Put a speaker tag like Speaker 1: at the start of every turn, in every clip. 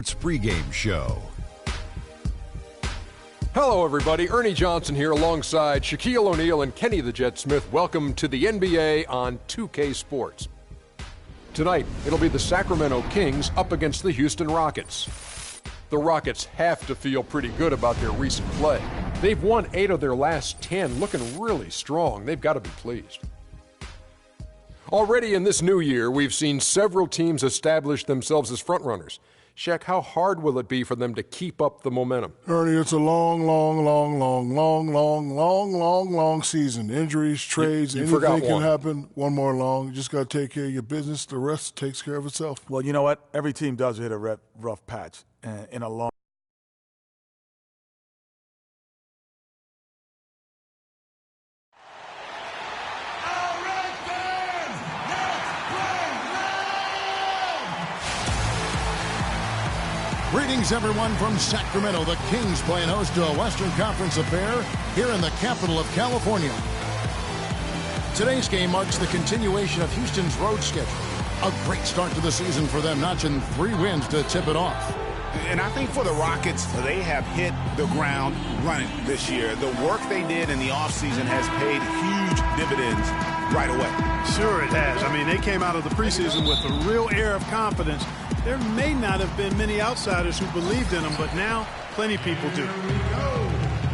Speaker 1: Pregame show.
Speaker 2: Hello, everybody. Ernie Johnson here alongside Shaquille O'Neal and Kenny the Jet Smith. Welcome to the NBA on 2K Sports. Tonight, it'll be the Sacramento Kings up against the Houston Rockets. The Rockets have to feel pretty good about their recent play. They've won 8 of their last 10, looking really strong. They've got to be pleased. Already in this new year, we've seen several teams establish themselves as frontrunners. Shaq, how hard will it be for them to keep up the momentum?
Speaker 3: Ernie, it's a long season. Injuries, trades, anything can happen. One more long. You just got to take care of your business. The rest takes care of itself.
Speaker 4: Well, you know what? Every team does hit a rough patch in a long.
Speaker 5: Greetings, everyone, from Sacramento. The Kings playing host to a Western Conference affair here in the capital of California. Today's game marks the continuation of Houston's road schedule. A great start to the season for them, notching 3 wins to tip it off.
Speaker 6: And I think for the Rockets, they have hit the ground running this year. The work they did in the offseason has paid huge dividends right away.
Speaker 7: Sure it has. I mean, they came out of the preseason with a real air of confidence. There may not have been many outsiders who believed in them, but now plenty of people do.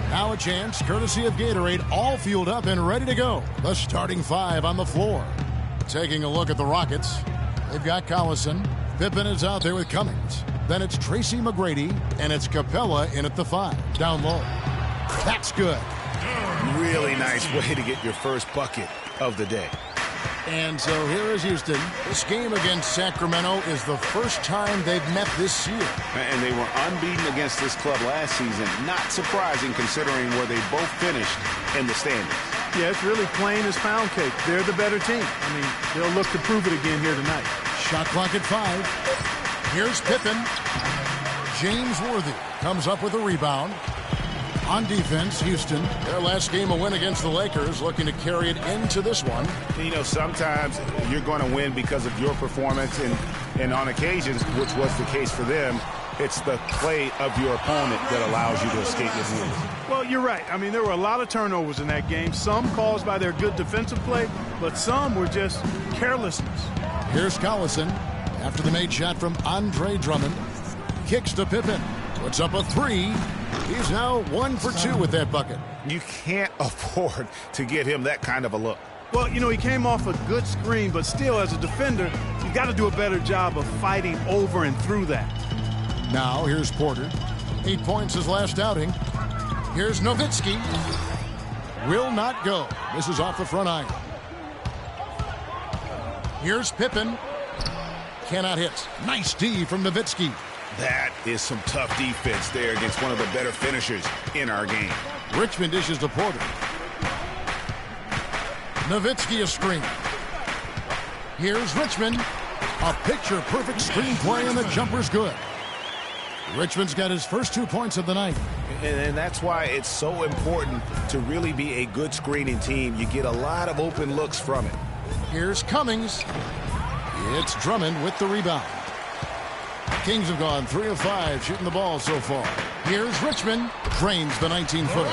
Speaker 5: Now a chance, courtesy of Gatorade, all fueled up and ready to go. The starting 5 on the floor. Taking a look at the Rockets, they've got Collison. Pippen is out there with Cummings. Then it's Tracy McGrady, and it's Capella in at the 5. Down low. That's good.
Speaker 6: Really nice way to get your first bucket of the day.
Speaker 5: And so here is Houston. This game against Sacramento is the first time they've met this year.
Speaker 6: And they were unbeaten against this club last season. Not surprising considering where they both finished in the standings.
Speaker 7: Yeah, it's really plain as pound cake. They're the better team. I mean, they'll look to prove it again here tonight.
Speaker 5: Shot clock at 5. Here's Pippen. James Worthy comes up with a rebound. On defense, Houston, their last game a win against the Lakers, looking to carry it into this one.
Speaker 6: You know, sometimes you're going to win because of your performance, and on occasions, which was the case for them, it's the play of your opponent that allows you to escape this win.
Speaker 7: Well, you're right. I mean, there were a lot of turnovers in that game, some caused by their good defensive play, but some were just carelessness.
Speaker 5: Here's Collison after the made shot from Andre Drummond. Kicks to Pippen. Puts up a 3. He's now 1 for 2 with that bucket.
Speaker 6: You can't afford to get him that kind of a look.
Speaker 7: Well, you know, he came off a good screen, but still, as a defender, you got to do a better job of fighting over and through that.
Speaker 5: Now, here's Porter. 8 points his last outing. Here's Nowitzki. Will not go. This is off the front iron. Here's Pippen. Cannot hit. Nice D from Nowitzki.
Speaker 6: That is some tough defense there against one of the better finishers in our game.
Speaker 5: Richmond dishes to Porter. Nowitzki a screen. Here's Richmond. A picture-perfect screen play, and the jumper's good. Richmond's got his first 2 points of the night.
Speaker 6: And that's why it's so important to really be a good screening team. You get a lot of open looks from it.
Speaker 5: Here's Cummings. It's Drummond with the rebound. Kings have gone 3 of 5 shooting the ball so far. Here's Richmond. Drains the 19-footer.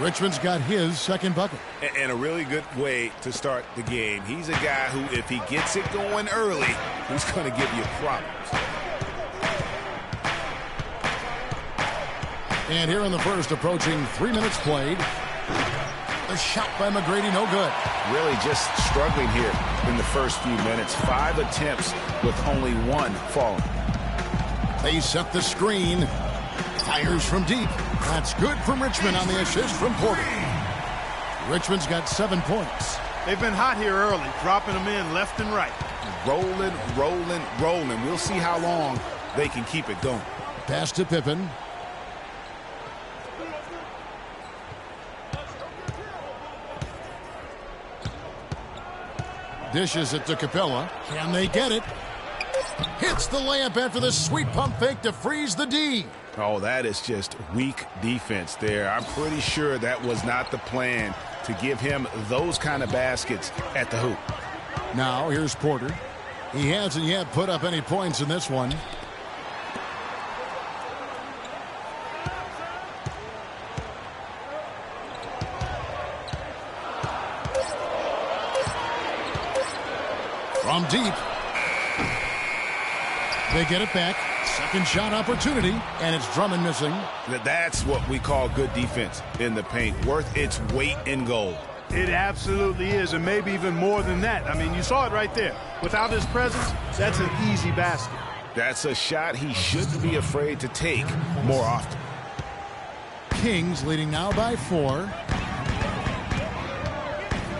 Speaker 5: Richmond's got his second bucket.
Speaker 6: And a really good way to start the game. He's a guy who, if he gets it going early, he's going to give you problems.
Speaker 5: And here in the first, approaching 3 minutes played. The shot by McGrady, no good.
Speaker 6: Really just struggling here in the first few minutes. 5 attempts with only 1 falling.
Speaker 5: They set the screen. Fires from deep. That's good from Richmond on the assist from Porter. Richmond's got 7 points.
Speaker 7: They've been hot here early, dropping them in left and right.
Speaker 6: Rolling, rolling, rolling. We'll see how long they can keep it going.
Speaker 5: Pass to Pippen. Dishes it to Capella. Can they get it? Hits the layup after the sweet pump fake to freeze the D.
Speaker 6: Oh, that is just weak defense there. I'm pretty sure that was not the plan to give him those kind of baskets at the hoop.
Speaker 5: Now here's Porter. He hasn't yet put up any points in this one. Down deep. They get it back. Second shot opportunity, and it's Drummond missing.
Speaker 6: That's what we call good defense in the paint. Worth its weight in gold.
Speaker 7: It absolutely is, and maybe even more than that. I mean, you saw it right there. Without his presence, that's an easy basket.
Speaker 6: That's a shot he shouldn't be afraid to take more often.
Speaker 5: Kings leading now by 4.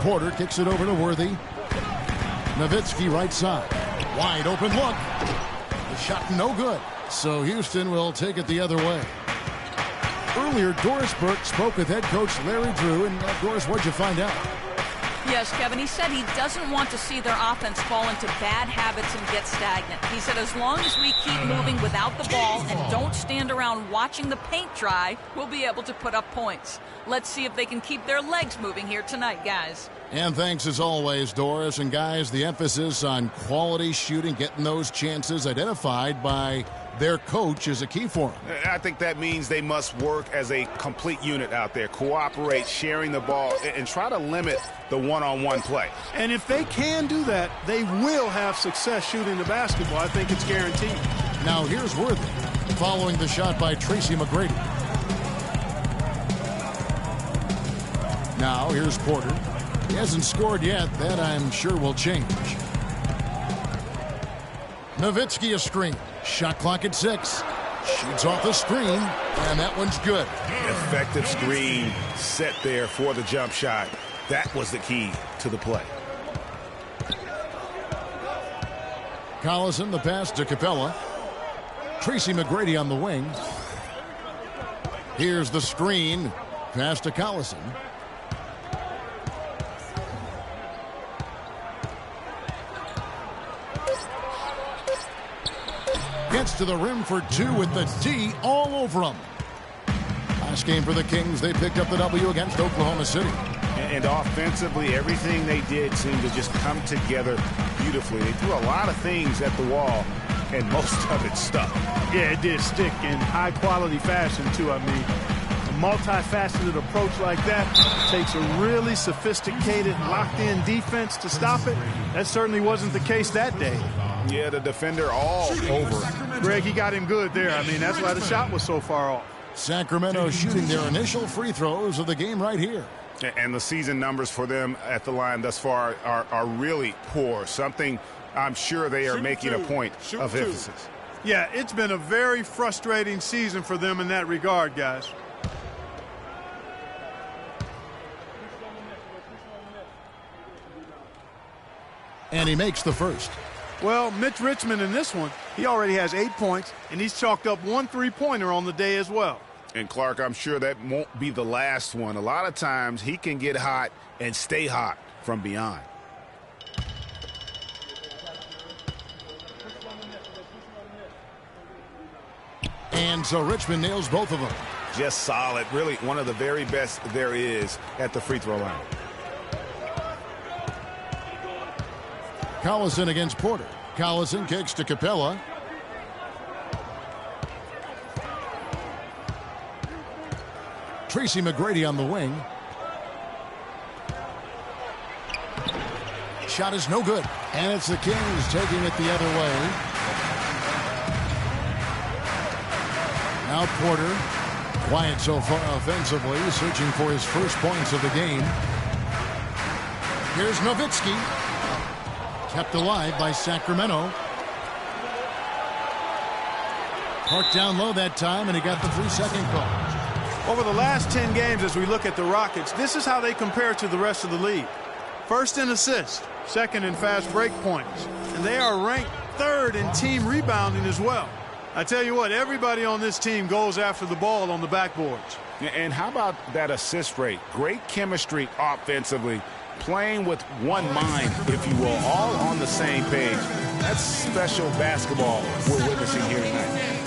Speaker 5: Porter kicks it over to Worthy. Nowitzki right side. Wide open look. The shot no good. So Houston will take it the other way. Earlier, Doris Burke spoke with head coach Larry Drew. And Doris, what'd you find out?
Speaker 1: Yes, Kevin, he said he doesn't want to see their offense fall into bad habits and get stagnant. He said as long as we keep moving without the ball and don't stand around watching the paint dry, we'll be able to put up points. Let's see if they can keep their legs moving here tonight, guys.
Speaker 5: And thanks as always, Doris. And guys, the emphasis on quality shooting, getting those chances identified by their coach is a key for them.
Speaker 6: I think that means they must work as a complete unit out there, cooperate, sharing the ball, and try to limit the one-on-one play.
Speaker 7: And if they can do that, they will have success shooting the basketball. I think it's guaranteed.
Speaker 5: Now here's Worthy following the shot by Tracy McGrady. Now here's Porter. He hasn't scored yet. That I'm sure will change. Nowitzki a screen. Shot clock at 6. Shoots off the screen, and that one's good.
Speaker 6: Effective screen set there for the jump shot. That was the key to the play.
Speaker 5: Collison the pass to Capella. Tracy McGrady on the wing. Here's the screen. Pass to Collison. Gets to the rim for 2 with the D all over him. Last game for the Kings, they picked up the W against Oklahoma City.
Speaker 6: And offensively, everything they did seemed to just come together beautifully. They threw a lot of things at the wall, and most of it stuck.
Speaker 7: Yeah, it did stick in high-quality fashion, too. I mean, a multifaceted approach like that takes a really sophisticated, locked-in defense to stop it. That certainly wasn't the case that day.
Speaker 6: Yeah, the defender all over.
Speaker 7: Greg, he got him good there. I mean, that's why the shot was so far off.
Speaker 5: Sacramento shooting their initial free throws of the game right here.
Speaker 6: And the season numbers for them at the line thus far are really poor. Something I'm sure they are making a point of emphasis.
Speaker 7: Yeah, it's been a very frustrating season for them in that regard, guys.
Speaker 5: And he makes the first.
Speaker 7: Well, Mitch Richmond in this one, he already has 8 points, and he's chalked up 1 3-pointer on the day as well.
Speaker 6: And Clark, I'm sure that won't be the last one. A lot of times he can get hot and stay hot from beyond.
Speaker 5: And so Richmond nails both of them.
Speaker 6: Just solid. Really one of the very best there is at the free throw line.
Speaker 5: Collison against Porter. Collison kicks to Capella. Tracy McGrady on the wing. Shot is no good. And it's the Kings taking it the other way. Now Porter. Quiet so far offensively, searching for his first points of the game. Here's Nowitzki. Kept alive by Sacramento. Parked down low that time, and he got the 3-second call.
Speaker 7: Over the last 10 games, as we look at the Rockets, this is how they compare to the rest of the league. First in assists, second in fast break points, and they are ranked 3rd in team rebounding as well. I tell you what, everybody on this team goes after the ball on the backboards.
Speaker 6: And how about that assist rate? Great chemistry offensively. Playing with one mind, if you will, all on the same page. That's special basketball we're witnessing here tonight.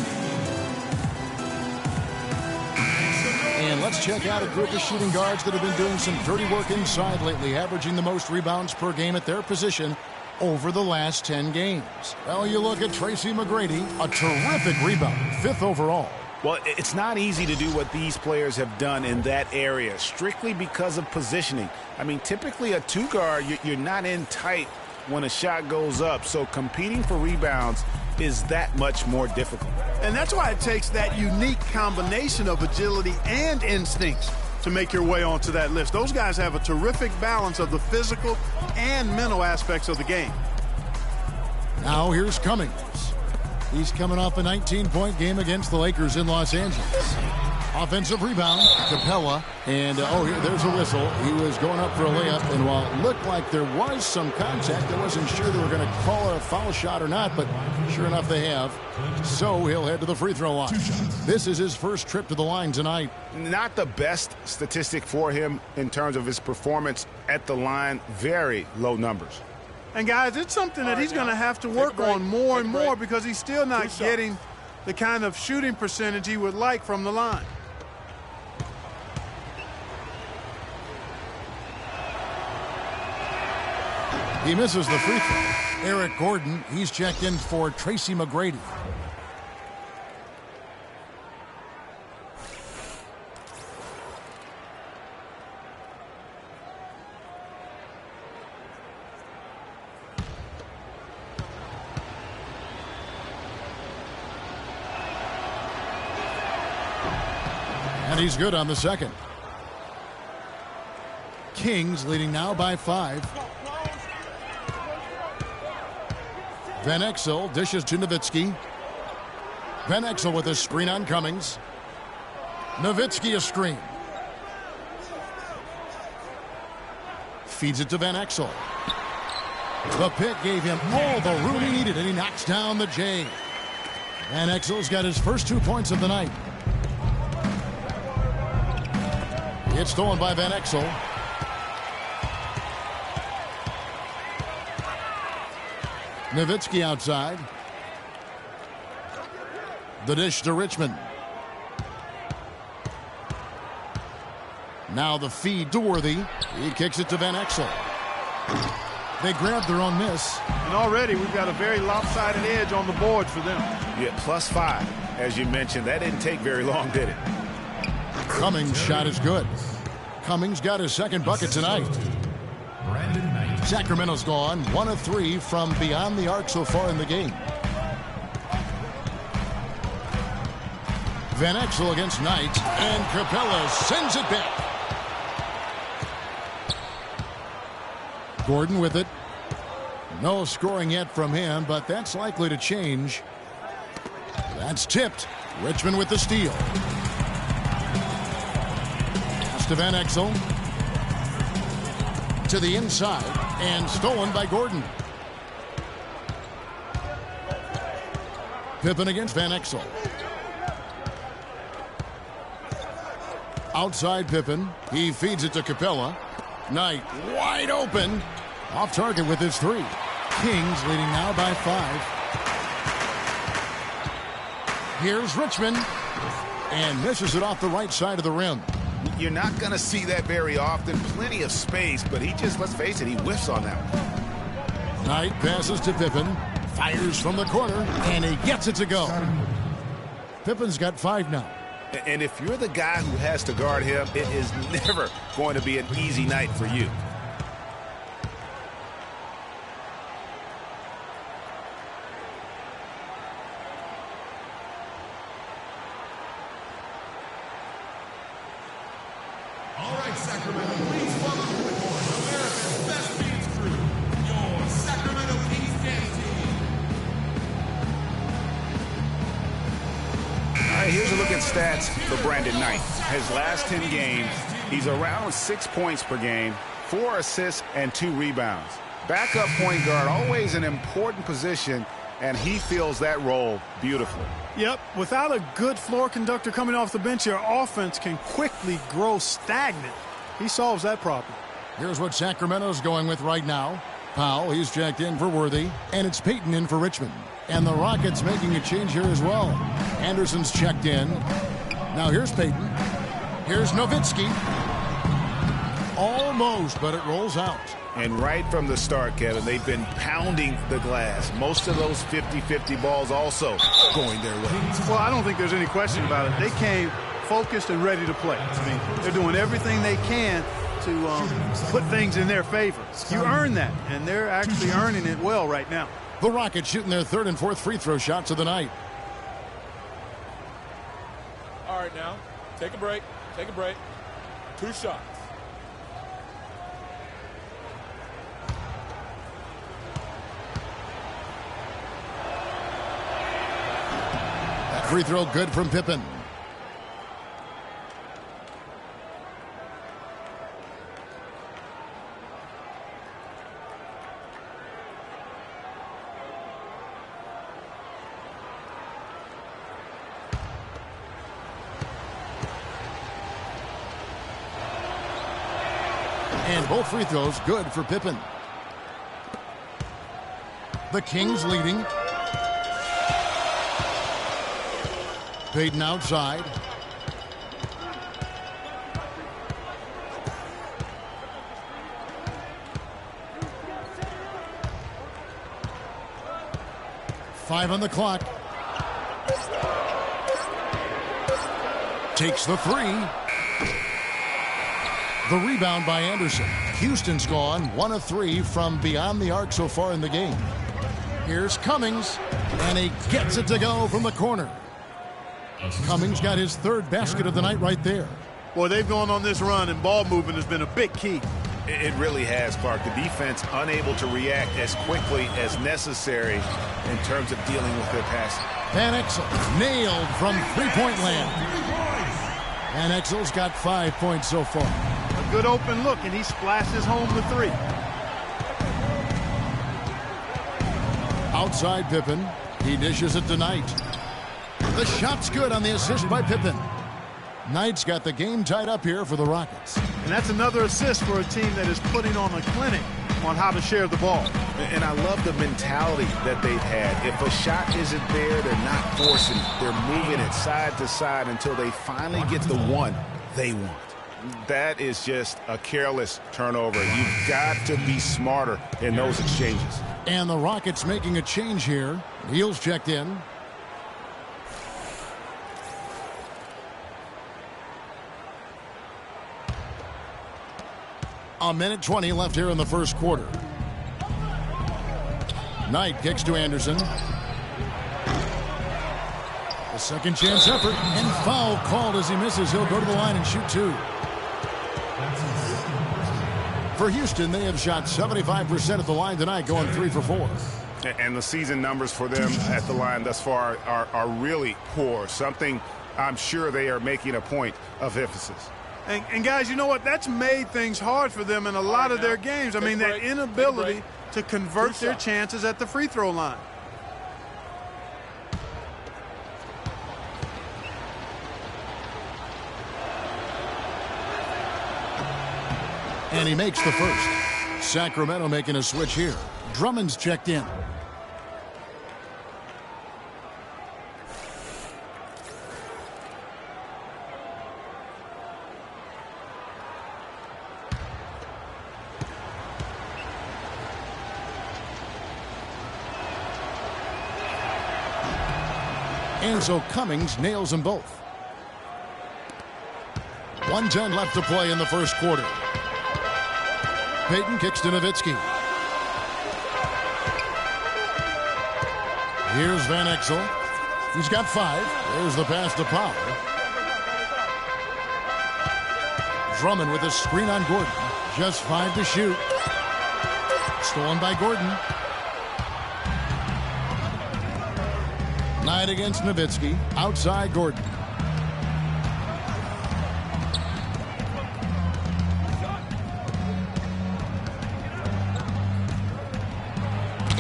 Speaker 5: And let's check out a group of shooting guards that have been doing some dirty work inside lately, averaging the most rebounds per game at their position over the last 10 games. Well, you look at Tracy McGrady, a terrific rebound, 5th overall.
Speaker 6: Well, it's not easy to do what these players have done in that area, strictly because of positioning. I mean, typically a 2 guard, you're not in tight when a shot goes up, so competing for rebounds is that much more difficult.
Speaker 7: And that's why it takes that unique combination of agility and instincts to make your way onto that list. Those guys have a terrific balance of the physical and mental aspects of the game.
Speaker 5: Now here's Cummings. He's coming off a 19-point game against the Lakers in Los Angeles. Offensive rebound, Capella, and there's a whistle. He was going up for a layup, and while it looked like there was some contact, I wasn't sure they were going to call a foul shot or not, but sure enough they have. So he'll head to the free throw line. This is his first trip to the line tonight.
Speaker 6: Not the best statistic for him in terms of his performance at the line. Very low numbers.
Speaker 7: And guys, it's something that he's going to have to work on more and more because he's still not getting the kind of shooting percentage he would like from the line.
Speaker 5: He misses the free throw. Eric Gordon, he's checked in for Tracy McGrady. And he's good on the second. Kings leading now by 5. Van Exel dishes to Nowitzki. Van Exel with a screen on Cummings. Nowitzki a screen. Feeds it to Van Exel. The pick gave him all the room he needed, and he knocks down the J. Van Exel's got his first 2 points of the night. It's stolen by Van Exel. Nowitzki outside. The dish to Richmond. Now the feed to Worthy. He kicks it to Van Exel. They grabbed their own miss.
Speaker 7: And already we've got a very lopsided edge on the board for them.
Speaker 6: Yeah, +5. As you mentioned, that didn't take very long, did it?
Speaker 5: Cummings' shot is good. Cummings got his second bucket tonight. Sacramento's gone 1 of 3 from beyond the arc so far in the game. Van Exel against Knight, and Capella sends it back. Gordon with it. No scoring yet from him, but that's likely to change. That's tipped. Richmond with the steal. Pass to Van Exel. To the inside, and stolen by Gordon. Pippen against Van Exel. Outside Pippen. He feeds it to Capella. Knight wide open. Off target with his 3. Kings leading now by 5. Here's Richmond. And misses it off the right side of the rim.
Speaker 6: You're not going to see that very often. Plenty of space, but he just, let's face it, he whiffs on that one.
Speaker 5: Knight passes to Pippen. Fires from the corner, and he gets it to go. Pippen's got 5 now.
Speaker 6: And if you're the guy who has to guard him, it is never going to be an easy night for you.
Speaker 8: All right, Sacramento, please welcome to the court America's best dance crew, your Sacramento Kings dance team.
Speaker 6: All right, here's a look at stats for Brandon Knight. His last 10 games, he's around 6 points per game, 4 assists, and 2 rebounds. Backup point guard, always an important position, and he fills that role beautifully.
Speaker 7: Yep, without a good floor conductor coming off the bench, your offense can quickly grow stagnant. He solves that problem.
Speaker 5: Here's what Sacramento's going with right now. Powell, he's checked in for Worthy, and it's Payton in for Richmond. And the Rockets making a change here as well. Anderson's checked in. Now here's Payton. Here's Nowitzki. Almost, but it rolls out.
Speaker 6: And right from the start, Kevin, they've been pounding the glass. Most of those 50-50 balls also going their way.
Speaker 7: Well, I don't think there's any question about it. They came focused and ready to play. I mean, they're doing everything they can to put things in their favor. You earn that, and they're actually earning it well right now.
Speaker 5: The Rockets shooting their third and fourth free throw shots of the night.
Speaker 9: All right, now, take a break. Take a break. 2 shots.
Speaker 5: That free throw good from Pippen. And both free throws good for Pippen. The Kings leading. Payton outside. Five on the clock. Takes the three. The rebound by Anderson. Houston's gone 1 of 3 from beyond the arc so far in the game. Here's Cummings, and he gets it to go from the corner. Cummings got his third basket of the night right there.
Speaker 7: Boy, they've gone on this run, and ball movement has been a big key.
Speaker 6: It really has, Clark. The defense unable to react as quickly as necessary in terms of dealing with their passing.
Speaker 5: Van Exel nailed from three-point land. Van Exel's got 5 points so far.
Speaker 7: A good open look, and he splashes home the three.
Speaker 5: Outside Pippen. He dishes it to Knight. The shot's good on the assist by Pippen. Knight's got the game tied up here for the Rockets.
Speaker 7: And that's another assist for a team that is putting on a clinic on how to share the ball.
Speaker 6: And I love the mentality that they've had. If a shot isn't there, they're not forcing it. They're moving it side to side until they finally get the one they want. That is just a careless turnover. You've got to be smarter in those exchanges.
Speaker 5: And the Rockets making a change here. Neal's checked in. A minute 20 left here in the first quarter. Knight kicks to Anderson. A second chance effort, and foul called as he misses. He'll go to the line and shoot 2. For Houston, they have shot 75% at the line tonight, going 3 for 4.
Speaker 6: And the season numbers for them at the line thus far are really poor. Something I'm sure they are making a point of emphasis.
Speaker 7: And guys, you know what? That's made things hard for them in a lot of their games. I mean, their inability to convert their chances at the free throw line.
Speaker 5: And he makes the first. Sacramento making a switch here. Drummond's checked in. And so Cummings nails them both. 1:10 left to play in the first quarter. Payton kicks to Nowitzki. Here's Van Exel. He's got 5. There's the pass to Powell. Drummond with a screen on Gordon. Just 5 to shoot. Stolen by Gordon. Knight against Nowitzki. Outside Gordon.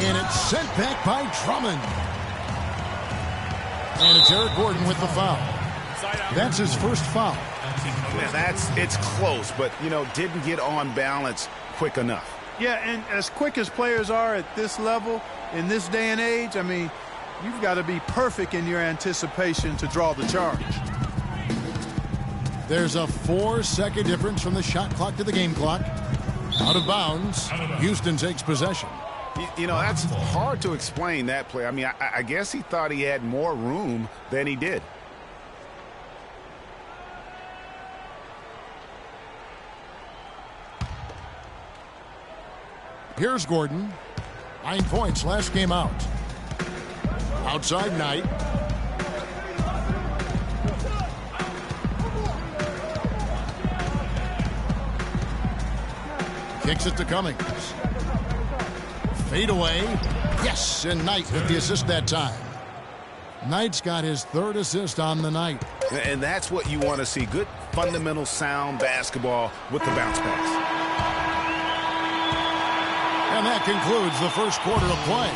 Speaker 5: And it's sent back by Drummond. And it's Eric Gordon with the foul. That's his first foul.
Speaker 6: Man, it's close, but, didn't get on balance quick enough.
Speaker 7: Yeah, and as quick as players are at this level, in this day and age, I mean, you've got to be perfect in your anticipation to draw the charge.
Speaker 5: There's a 4-second difference from the shot clock to the game clock. Out of bounds. Houston takes possession.
Speaker 6: That's hard to explain, that play. I mean, I guess he thought he had more room than he did.
Speaker 5: Here's Gordon. 9 points last game out. Outside Knight. Kicks it to Cummings. Fade away. Yes, and Knight with the assist that time. Knight's got his 3rd assist on the night.
Speaker 6: And that's what you want to see. Good, fundamental, sound basketball with the bounce pass.
Speaker 5: And that concludes the first quarter of play.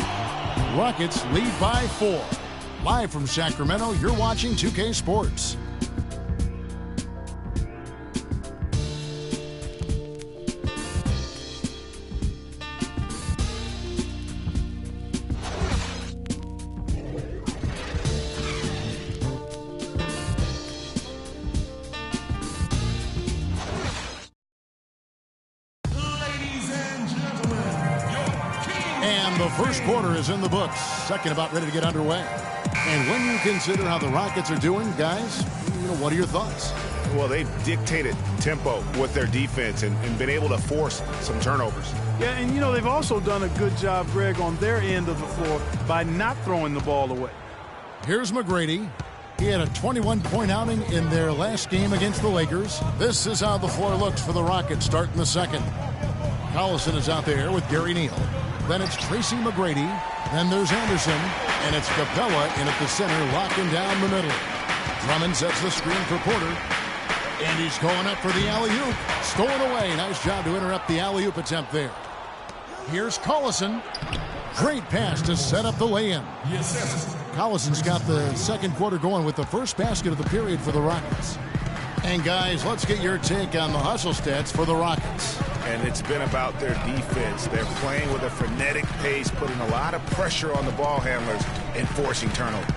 Speaker 5: Rockets lead by 4. Live from Sacramento, you're watching 2K Sports. First quarter is in the books. Second about ready to get underway. And when you consider how the Rockets are doing, guys, what are your thoughts?
Speaker 6: Well, they've dictated tempo with their defense and been able to force some turnovers.
Speaker 7: Yeah, and they've also done a good job, Greg, on their end of the floor by not throwing the ball away.
Speaker 5: Here's McGrady. He had a 21-point outing in their last game against the Lakers. This is how the floor looks for the Rockets starting the second. Collison is out there with Gary Neal. Then it's Tracy McGrady. Then there's Anderson. And it's Capella in at the center, locking down the middle. Drummond sets the screen for Porter. And he's going up for the alley-oop. Stolen away. Nice job to interrupt the alley-oop attempt there. Here's Collison. Great pass to set up the lay-in. Collison's got the second quarter going with the first basket of the period for the Rockets. And guys, let's get your take on the hustle stats for the Rockets.
Speaker 6: And it's been about their defense. They're playing with a frenetic pace, putting a lot of pressure on the ball handlers and forcing turnovers.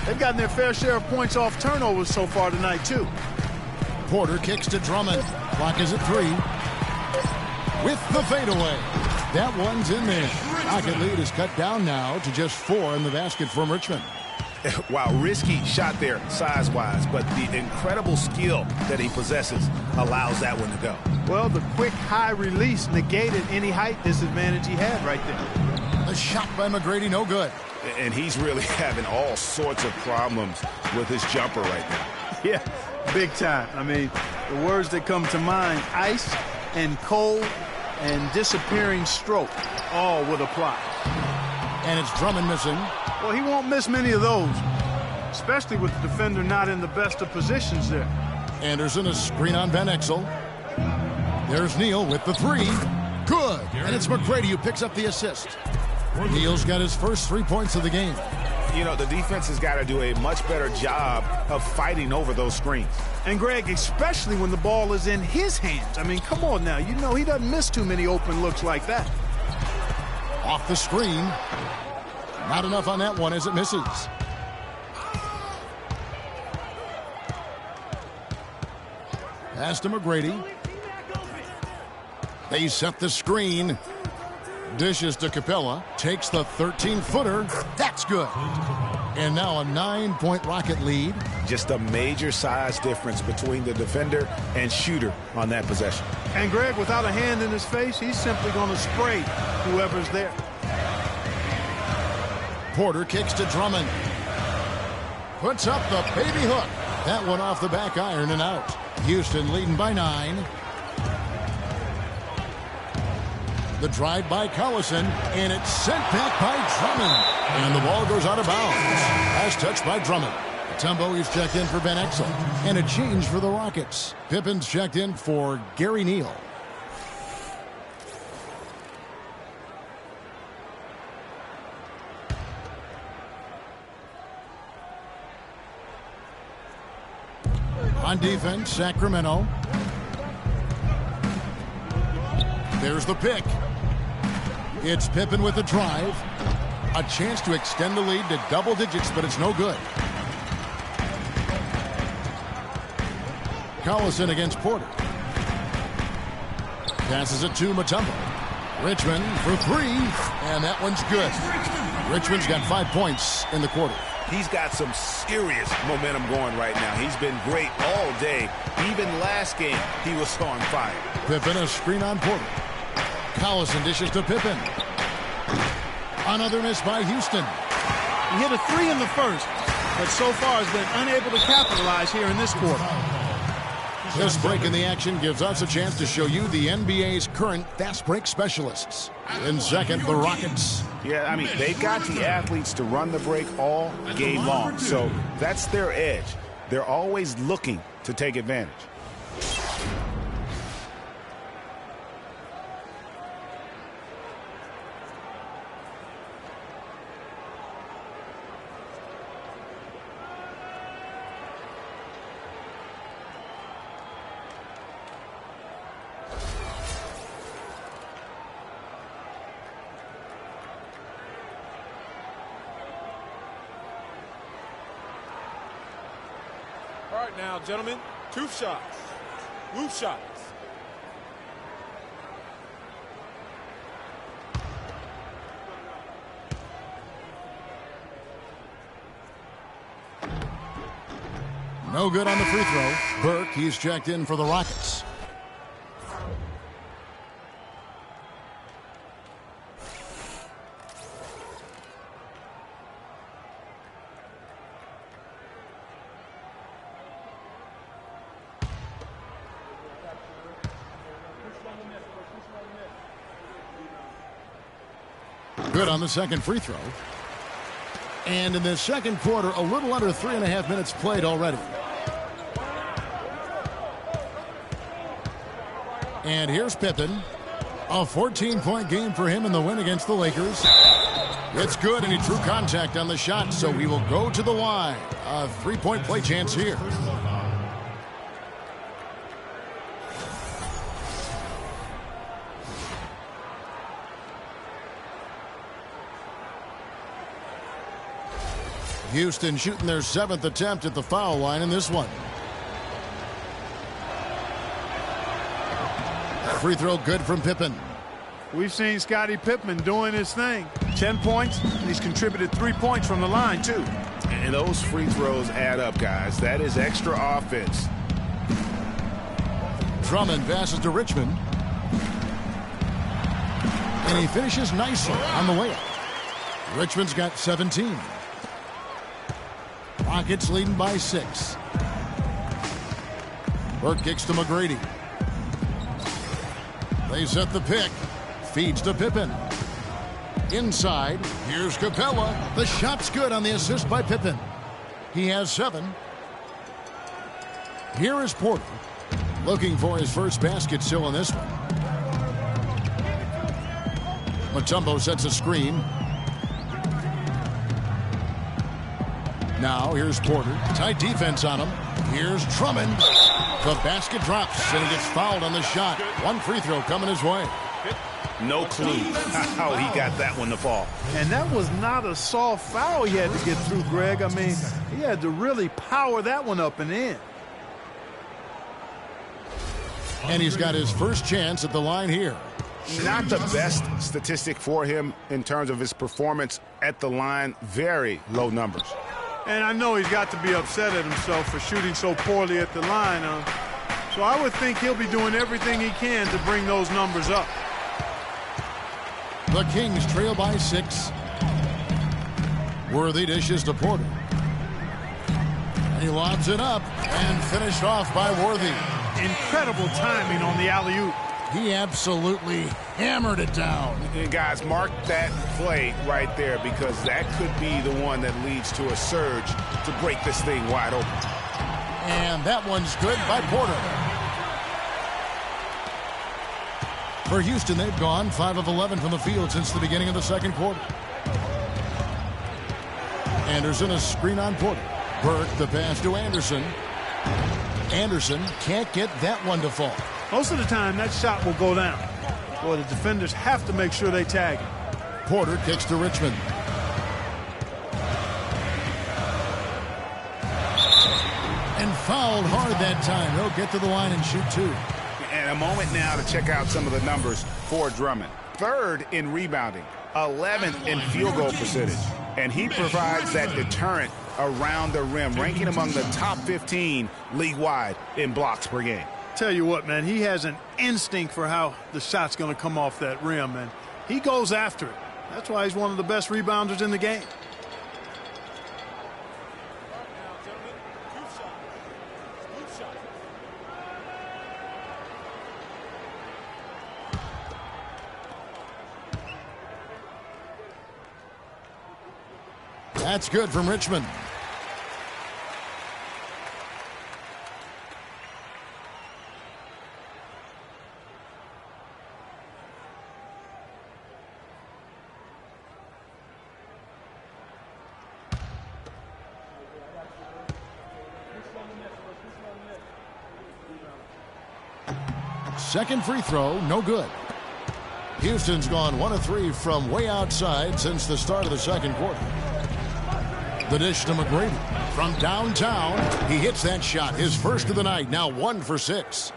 Speaker 7: They've gotten their fair share of points off turnovers so far tonight, too.
Speaker 5: Porter kicks to Drummond. Clock is at 3. With the fadeaway. That one's in there. Rocket lead is cut down now to just 4 in the basket from Richmond.
Speaker 6: Wow, risky shot there size-wise, but the incredible skill that he possesses allows that one to go.
Speaker 7: Well, the quick high release negated any height disadvantage he had right there.
Speaker 5: The shot by McGrady, no good.
Speaker 6: And he's really having all sorts of problems with his jumper right now.
Speaker 7: Yeah, big time. I mean, the words that come to mind, ice and cold and disappearing stroke, all would apply.
Speaker 5: And it's Drummond missing.
Speaker 7: Well, he won't miss many of those, especially with the defender not in the best of positions there.
Speaker 5: Anderson, a screen on Van Exel. There's Neal with the 3. Good. And it's McGrady who picks up the assist. Neal's got his first 3 points of the game.
Speaker 6: The defense has got to do a much better job of fighting over those screens.
Speaker 7: And, Greg, especially when the ball is in his hands. I mean, come on now. He doesn't miss too many open looks like that.
Speaker 5: Off the screen. Not enough on that one as it misses. Pass to McGrady. They set the screen. Dishes to Capella. Takes the 13-footer. That's good. And now a 9-point Rocket lead.
Speaker 6: Just a major size difference between the defender and shooter on that possession.
Speaker 7: And, Greg, without a hand in his face, he's simply going to spray whoever's there.
Speaker 5: Porter kicks to Drummond. Puts up the baby hook. That one off the back iron and out. Houston leading by 9. The drive by Collison, and it's sent back by Drummond. And the ball goes out of bounds. Last touch by Drummond. Tumbo is checked in for Van Exel. And a change for the Rockets. Pippen's checked in for Gary Neal. On defense, Sacramento. There's the pick. It's Pippen with the drive. A chance to extend the lead to double digits, but it's no good. Collison against Porter. Passes it to Mutombo. Richmond for 3, and that one's good. Richmond's got 5 points in the quarter.
Speaker 6: He's got some serious momentum going right now. He's been great all day. Even last game, he was on fire.
Speaker 5: Pippen a screen on Porter. Collison dishes to Pippen. Another miss by Houston.
Speaker 7: He hit a 3 in the first, but so far has been unable to capitalize here in this quarter.
Speaker 5: This break in the action gives us a chance to show you the NBA's current fast break specialists. In second, the Rockets.
Speaker 6: Yeah, I mean, they got the athletes to run the break all game long, so that's their edge. They're always looking to take advantage.
Speaker 9: All right now, gentlemen, 2 shots. Loose shots.
Speaker 5: No good on the free throw. Burke, he's checked in for the Rockets. Good on the second free throw. And in the second quarter, a little under 3.5 minutes played already. And here's Pippen. A 14-point game for him in the win against the Lakers. It's good, and he drew contact on the shot, so he will go to the line. A 3-point play chance here. Houston shooting their 7th attempt at the foul line in this one. Free throw good from Pippen.
Speaker 7: We've seen Scottie Pippen doing his thing. 10 points, and he's contributed 3 points from the line, too.
Speaker 6: And those free throws add up, guys. That is extra offense.
Speaker 5: Drummond passes to Richmond. And he finishes nicely on the layup. Richmond's got 17. Rockets leading by 6. Burke kicks to McGrady. They set the pick. Feeds to Pippen. Inside. Here's Capella. The shot's good on the assist by Pippen. He has 7. Here is Porter. Looking for his first basket still in this one. Mutombo sets a screen. Now here's Porter. Tight defense on him. Here's Drummond. The basket drops and he gets fouled on the shot. One free throw coming his way.
Speaker 6: No clue how he got that one to fall.
Speaker 7: And that was not a soft foul he had to get through, Greg. I mean, he had to really power that one up and in.
Speaker 5: And he's got his first chance at the line here.
Speaker 6: Not the best statistic for him in terms of his performance at the line. Very low numbers.
Speaker 7: And I know he's got to be upset at himself for shooting so poorly at the line. So I would think he'll be doing everything he can to bring those numbers up.
Speaker 5: The Kings trail by 6. Worthy dishes to Porter. And he lobs it up and finished off by Worthy.
Speaker 7: Incredible timing on the alley-oop.
Speaker 5: He absolutely hammered it down.
Speaker 6: And guys, mark that play right there because that could be the one that leads to a surge to break this thing wide open.
Speaker 5: And that one's good by Porter. For Houston, they've gone 5 of 11 from the field since the beginning of the second quarter. Anderson, a screen on Porter. Burke, the pass to Anderson. Anderson can't get that one to fall.
Speaker 7: Most of the time, that shot will go down. Boy, the defenders have to make sure they tag him.
Speaker 5: Porter kicks to Richmond. And fouled hard that time. He'll get to the line and shoot 2.
Speaker 6: And a moment now to check out some of the numbers for Drummond. 3rd in rebounding, 11th in field goal percentage. And he provides that deterrent around the rim, ranking among the top 15 league-wide in blocks per game.
Speaker 7: Tell you what, man, he has an instinct for how the shot's going to come off that rim, and he goes after it. That's why he's one of the best rebounders in the game.
Speaker 5: That's good from Richmond. Second free throw, no good. Houston's gone 1 of 3 from way outside since the start of the second quarter. The dish to McGrady. From downtown, he hits that shot. His first of the night, now 1 for 6.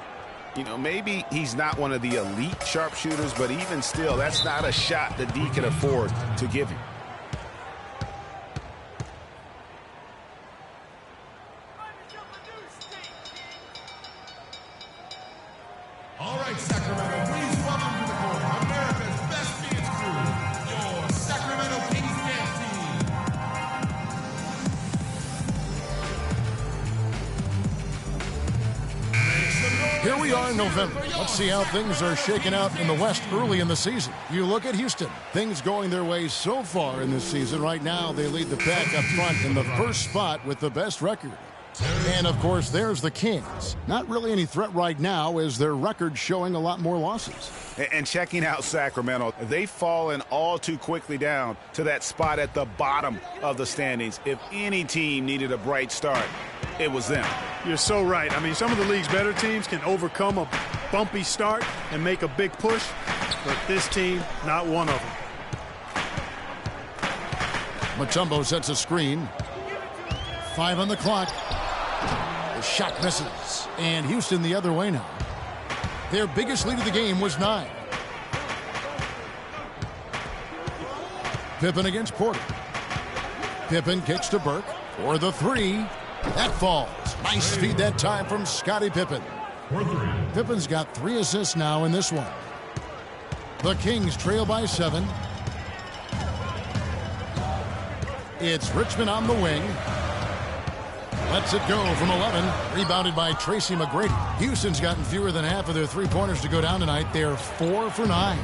Speaker 6: You know, maybe he's not one of the elite sharpshooters, but even still, that's not a shot that D can afford to give him.
Speaker 8: All right, Sacramento, please welcome to the court America's best dance crew, your Sacramento Kings dance team.
Speaker 5: Here we are in November. Let's see how things are shaking out in the West early in the season. You look at Houston. Things going their way so far in this season. Right now, they lead the pack up front in the first spot with the best record. And, of course, there's the Kings. Not really any threat right now as their record showing a lot more losses.
Speaker 6: And checking out Sacramento, they've fallen all too quickly down to that spot at the bottom of the standings. If any team needed a bright start, it was them.
Speaker 7: You're so right. I mean, some of the league's better teams can overcome a bumpy start and make a big push, but this team, not one of them.
Speaker 5: Mutombo sets a screen. 5 on the clock. The shot misses. And Houston the other way now. Their biggest lead of the game was 9. Pippen against Porter. Pippen kicks to Burke for the 3. That falls. Nice feed that time from Scottie Pippen. Pippen's got 3 assists now in this one. The Kings trail by 7. It's Richmond on the wing. Lets it go from 11. Rebounded by Tracy McGrady. Houston's gotten fewer than half of their three-pointers to go down tonight. They're 4 for 9.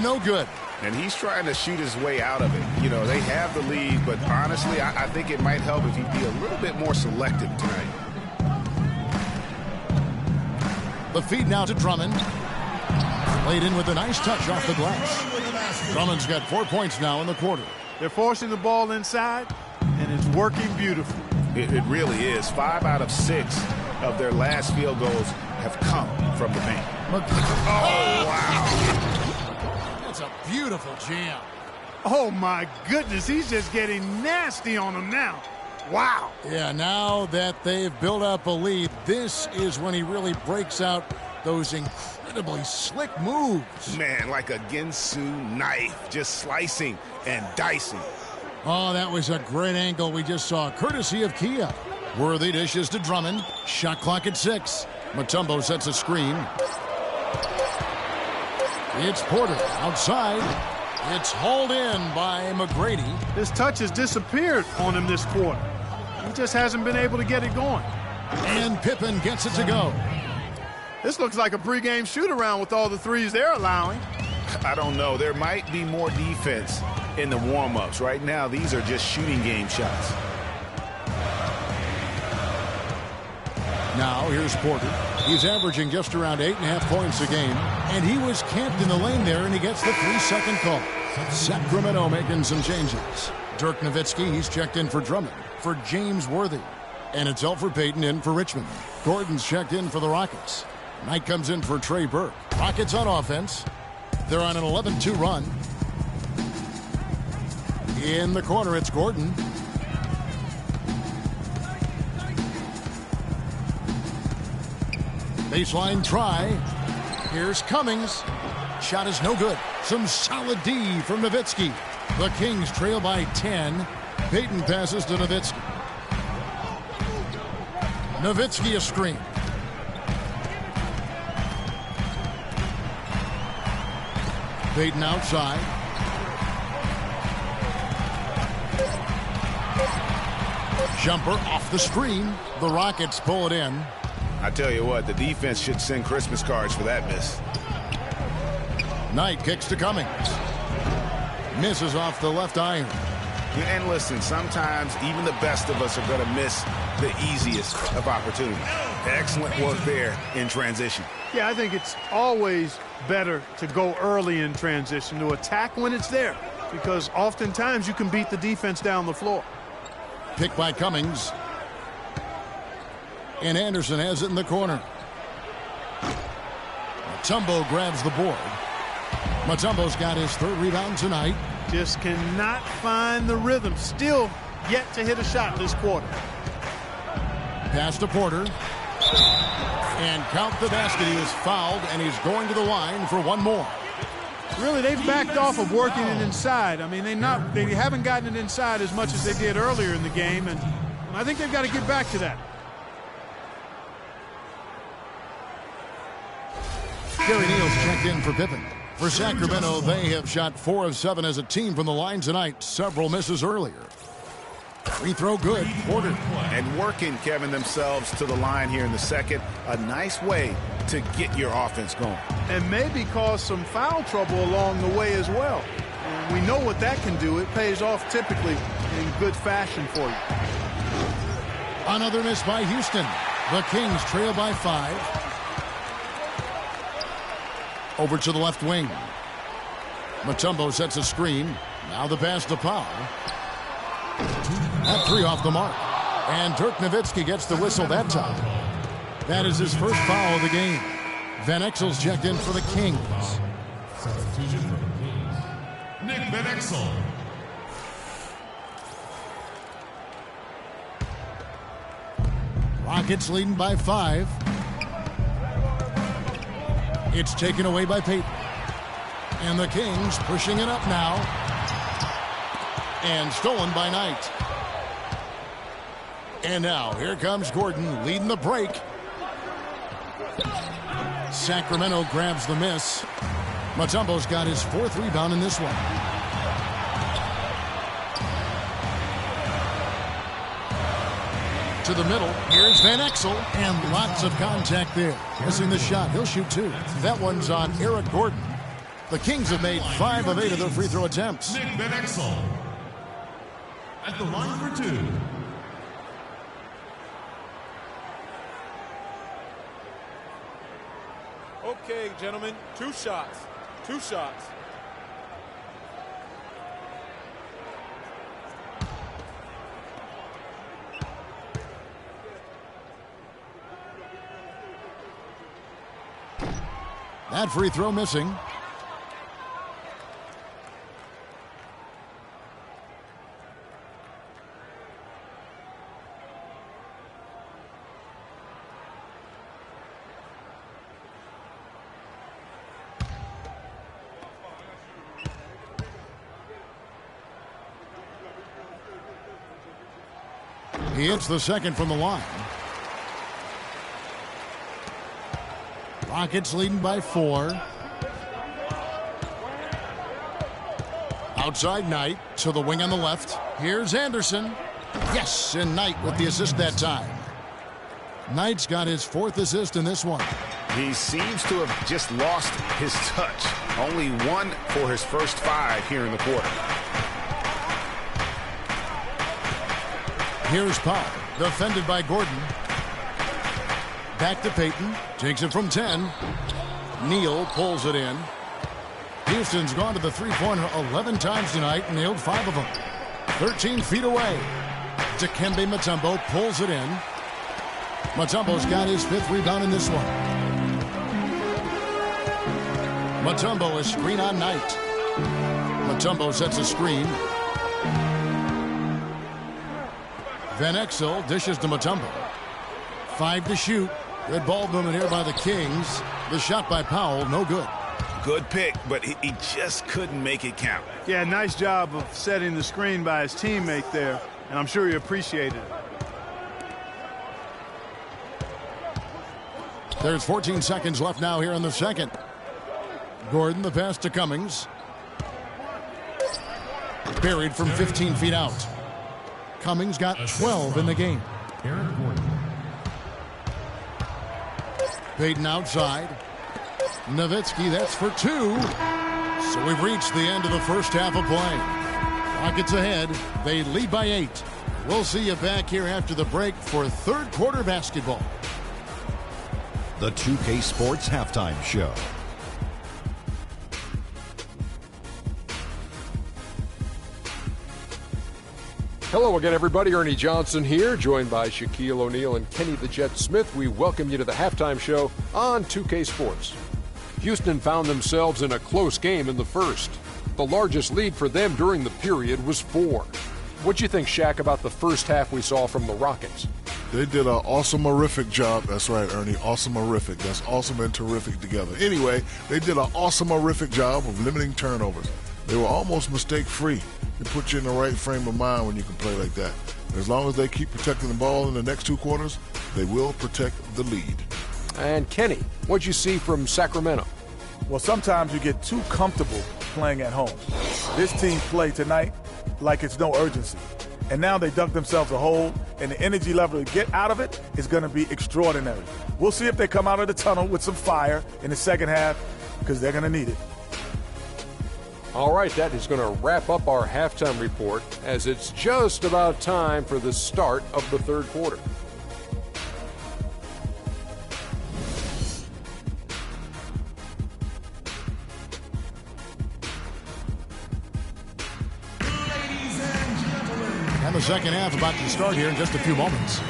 Speaker 5: No good.
Speaker 6: And he's trying to shoot his way out of it. You know, they have the lead, but honestly, I think it might help if he'd be a little bit more selective tonight.
Speaker 5: The feed now to Drummond. Played in with a nice touch off the glass. Drummond's got 4 points now in the quarter.
Speaker 7: They're forcing the ball inside, and it's working beautifully.
Speaker 6: It really is. 5 out of 6 of their last field goals have come from the paint.
Speaker 5: Oh, wow. That's a beautiful jam.
Speaker 7: Oh, my goodness. He's just getting nasty on them now. Wow.
Speaker 5: Yeah, now that they've built up a lead, this is when he really breaks out those incredibly slick moves.
Speaker 6: Man, like a Ginsu knife, just slicing and dicing.
Speaker 5: Oh, that was a great angle we just saw, courtesy of Kia. Worthy dishes to Drummond. Shot clock at 6. Mutombo sets a screen. It's Porter outside. It's hauled in by McGrady.
Speaker 7: His touch has disappeared on him this quarter. He just hasn't been able to get it going.
Speaker 5: And Pippen gets it to go.
Speaker 7: This looks like a pregame shoot-around with all the threes they're allowing.
Speaker 6: I don't know. There might be more defense in the warm-ups. Right now, these are just shooting game shots.
Speaker 5: Now, here's Porter. He's averaging just around 8.5 points a game. And he was camped in the lane there, and he gets the 3-second call. Sacramento making some changes. Dirk Nowitzki, he's checked in for Drummond. For James Worthy. And it's Elfrid Payton in for Richmond. Gordon's checked in for the Rockets. Knight comes in for Trey Burke. Rockets on offense. They're on an 11-2 run. In the corner, it's Gordon. Baseline try. Here's Cummings. Shot is no good. Some solid D from Nowitzki. The Kings trail by 10. Payton passes to Nowitzki. Nowitzki a screen. Payton outside. Jumper off the screen. The Rockets pull it in.
Speaker 6: I tell you what, the defense should send Christmas cards for that miss.
Speaker 5: Knight kicks to Cummings. Misses off the left iron.
Speaker 6: And listen, sometimes even the best of us are going to miss the easiest of opportunities. Excellent work there in transition.
Speaker 7: Yeah, I think it's always better to go early in transition, to attack when it's there, because oftentimes you can beat the defense down the floor.
Speaker 5: Picked by Cummings. And Anderson has it in the corner. Mutombo grabs the board. Mutombo's got his third rebound tonight.
Speaker 7: Just cannot find the rhythm. Still yet to hit a shot this quarter.
Speaker 5: Pass to Porter. And count the basket. He was fouled, and he's going to the line for one more.
Speaker 7: Really, they've backed off of working it inside. I mean, they haven't gotten it inside as much as they did earlier in the game, and I think they've got to get back to that.
Speaker 5: Gary Neal's checked in for Pippen. For Sacramento, they have shot 4 of 7 as a team from the line tonight. Several misses earlier. Free throw good. Porter.
Speaker 6: And working, Kevin, themselves to the line here in the second. A nice way to get your offense going.
Speaker 7: And maybe cause some foul trouble along the way as well. And we know what that can do. It pays off typically in good fashion for you.
Speaker 5: Another miss by Houston. The Kings trail by 5. Over to the left wing. Mutombo sets a screen. Now the pass to Powell. That 3 off the mark. And Dirk Nowitzki gets the whistle that time. That is his first foul of the game. Van Exel's checked in for the Kings.
Speaker 8: Substitution for the Kings. Nick Van Exel.
Speaker 5: Rockets leading by 5. It's taken away by Payton. And the Kings pushing it up now. And stolen by Knight. And now here comes Gordon leading the break. Sacramento grabs the miss. Mutombo's got his 4th rebound in this one. To the middle. Here's Van Exel. And lots of contact there. Missing the shot. He'll shoot 2. That one's on Eric Gordon. The Kings have made 5 of 8 of their free throw attempts.
Speaker 8: Nick Van Exel. At the line for 2.
Speaker 9: Okay, gentlemen, 2 shots. 2 shots.
Speaker 5: That free throw missing. He hits the second from the line. Rockets leading by 4. Outside Knight to the wing on the left. Here's Anderson. Yes, and Knight with the assist that time. Knight's got his 4th assist in this one.
Speaker 6: He seems to have just lost his touch. Only 1 for his first 5 here in the quarter.
Speaker 5: Here's Powell, defended by Gordon. Back to Payton, takes it from 10. Neal pulls it in. Houston's gone to the three-pointer 11 times tonight and nailed 5 of them. 13 feet away. Dikembe Mutombo pulls it in. Mutombo's got his 5th rebound in this one. Mutombo, a screen on Knight. Mutombo sets a screen. Van Exel dishes to Mutombo. 5 to shoot. Good ball movement here by the Kings. The shot by Powell, no good.
Speaker 6: Good pick, but he just couldn't make it count.
Speaker 7: Yeah, nice job of setting the screen by his teammate there, and I'm sure he appreciated it.
Speaker 5: There's 14 seconds left now here in the second. Gordon, the pass to Cummings. Buried from 15 feet out. Cummings got 12 in the game. Payton outside. Nowitzki, that's for 2. So we've reached the end of the first half of play. Rockets ahead. They lead by 8. We'll see you back here after the break for third quarter basketball.
Speaker 10: The 2K Sports Halftime Show.
Speaker 2: Hello again, everybody. Ernie Johnson here, joined by Shaquille O'Neal and Kenny the Jet Smith. We welcome you to the halftime show on 2K Sports. Houston found themselves in a close game in the first. The largest lead for them during the period was 4. What'd you think, Shaq, about the first half we saw from the Rockets?
Speaker 3: They did an awesome-erific job. That's right, Ernie. Awesome-erific. That's awesome and terrific together. Anyway, they did an awesome-erific job of limiting turnovers. They were almost mistake-free. It puts you in the right frame of mind when you can play like that. As long as they keep protecting the ball in the next 2 quarters, they will protect the lead.
Speaker 2: And Kenny, what'd you see from Sacramento?
Speaker 4: Well, sometimes you get too comfortable playing at home. This team played tonight like it's no urgency. And now they dug themselves a hole, and the energy level to get out of it is going to be extraordinary. We'll see if they come out of the tunnel with some fire in the second half, because they're going to need it.
Speaker 2: All right, that is going to wrap up our halftime report, as it's just about time for the start of the third quarter.
Speaker 5: And the second half about to start here in just a few moments.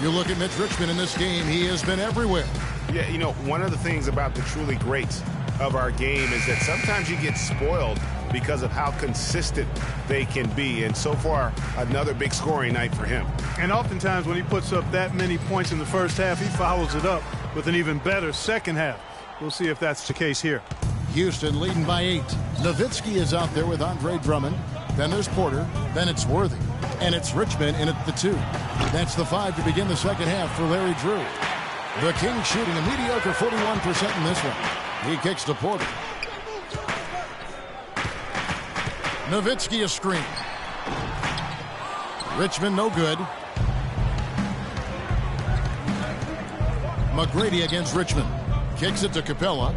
Speaker 5: You look at Mitch Richmond in this game, he has been everywhere.
Speaker 6: Yeah, you know, one of the things about the truly greats of our game is that sometimes you get spoiled because of how consistent they can be. And so far, another big scoring night for him.
Speaker 7: And oftentimes when he puts up that many points in the first half, he follows it up with an even better second half. We'll see if that's the case here.
Speaker 5: Houston leading by 8. Nowitzki is out there with Andre Drummond. Then there's Porter. Then it's Worthy. And it's Richmond in at the 2. That's the 5 to begin the second half for Larry Drew. The Kings shooting a mediocre 41% in this one. He kicks to Porter. Nowitzki a screen. Richmond no good. McGrady against Richmond. Kicks it to Capella.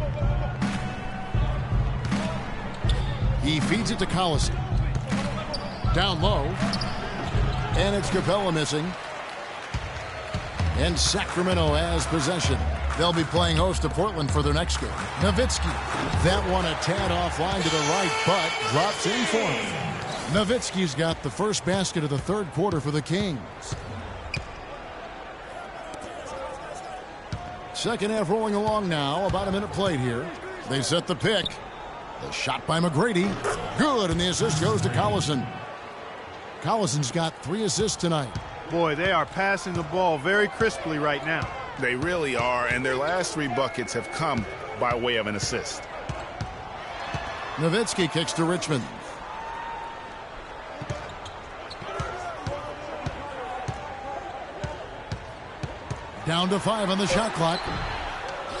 Speaker 5: He feeds it to Collison. Down low. And it's Capella missing. And Sacramento has possession. They'll be playing host to Portland for their next game. Nowitzki. That one a tad offline to the right, but drops in for him. Nowitzki's got the first basket of the third quarter for the Kings. Second half rolling along now. About a minute played here. They set the pick. The shot by McGrady. Good, and the assist goes to Collison. Collison's got 3 assists tonight.
Speaker 7: Boy, they are passing the ball very crisply right now.
Speaker 6: They really are, and their last 3 buckets have come by way of an assist.
Speaker 5: Nowitzki kicks to Richmond. Down to 5 on the shot clock.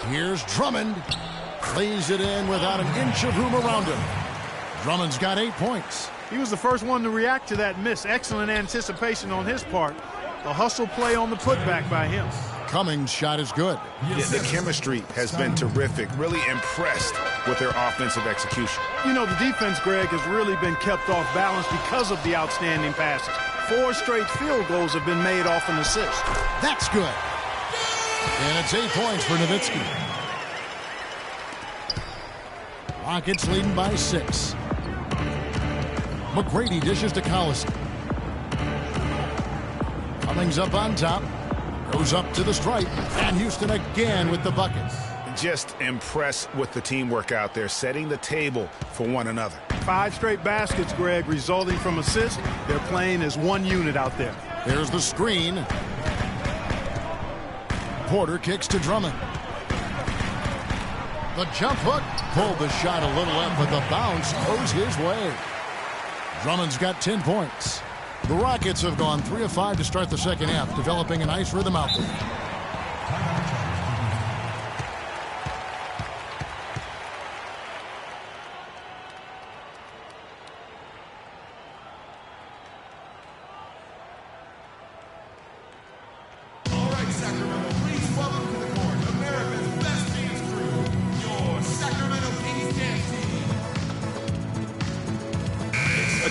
Speaker 5: Here's Drummond. Lays it in without an inch of room around him. Drummond's got 8 points.
Speaker 7: He was the first one to react to that miss. Excellent anticipation on his part. The hustle play on the putback by him.
Speaker 5: Cummings' shot is good.
Speaker 6: Yeah, the chemistry has been terrific. Really impressed with their offensive execution.
Speaker 7: You know, the defense, Greg, has really been kept off balance because of the outstanding passes. 4 straight field goals have been made off an assist.
Speaker 5: That's good. And it's 8 points for Nowitzki. Rockets leading by 6. McGrady dishes to Collison. Cummings up on top. Goes up to the stripe. And Houston again with the bucket.
Speaker 6: Just impressed with the teamwork out there, setting the table for one another.
Speaker 7: 5 straight baskets, Greg, resulting from assists. They're playing as one unit out there.
Speaker 5: There's the screen. Porter kicks to Drummond. The jump hook. Pulled the shot a little up, but the bounce goes his way. Drummond's got 10 points. The Rockets have gone 3 of 5 to start the second half, developing a nice rhythm out there.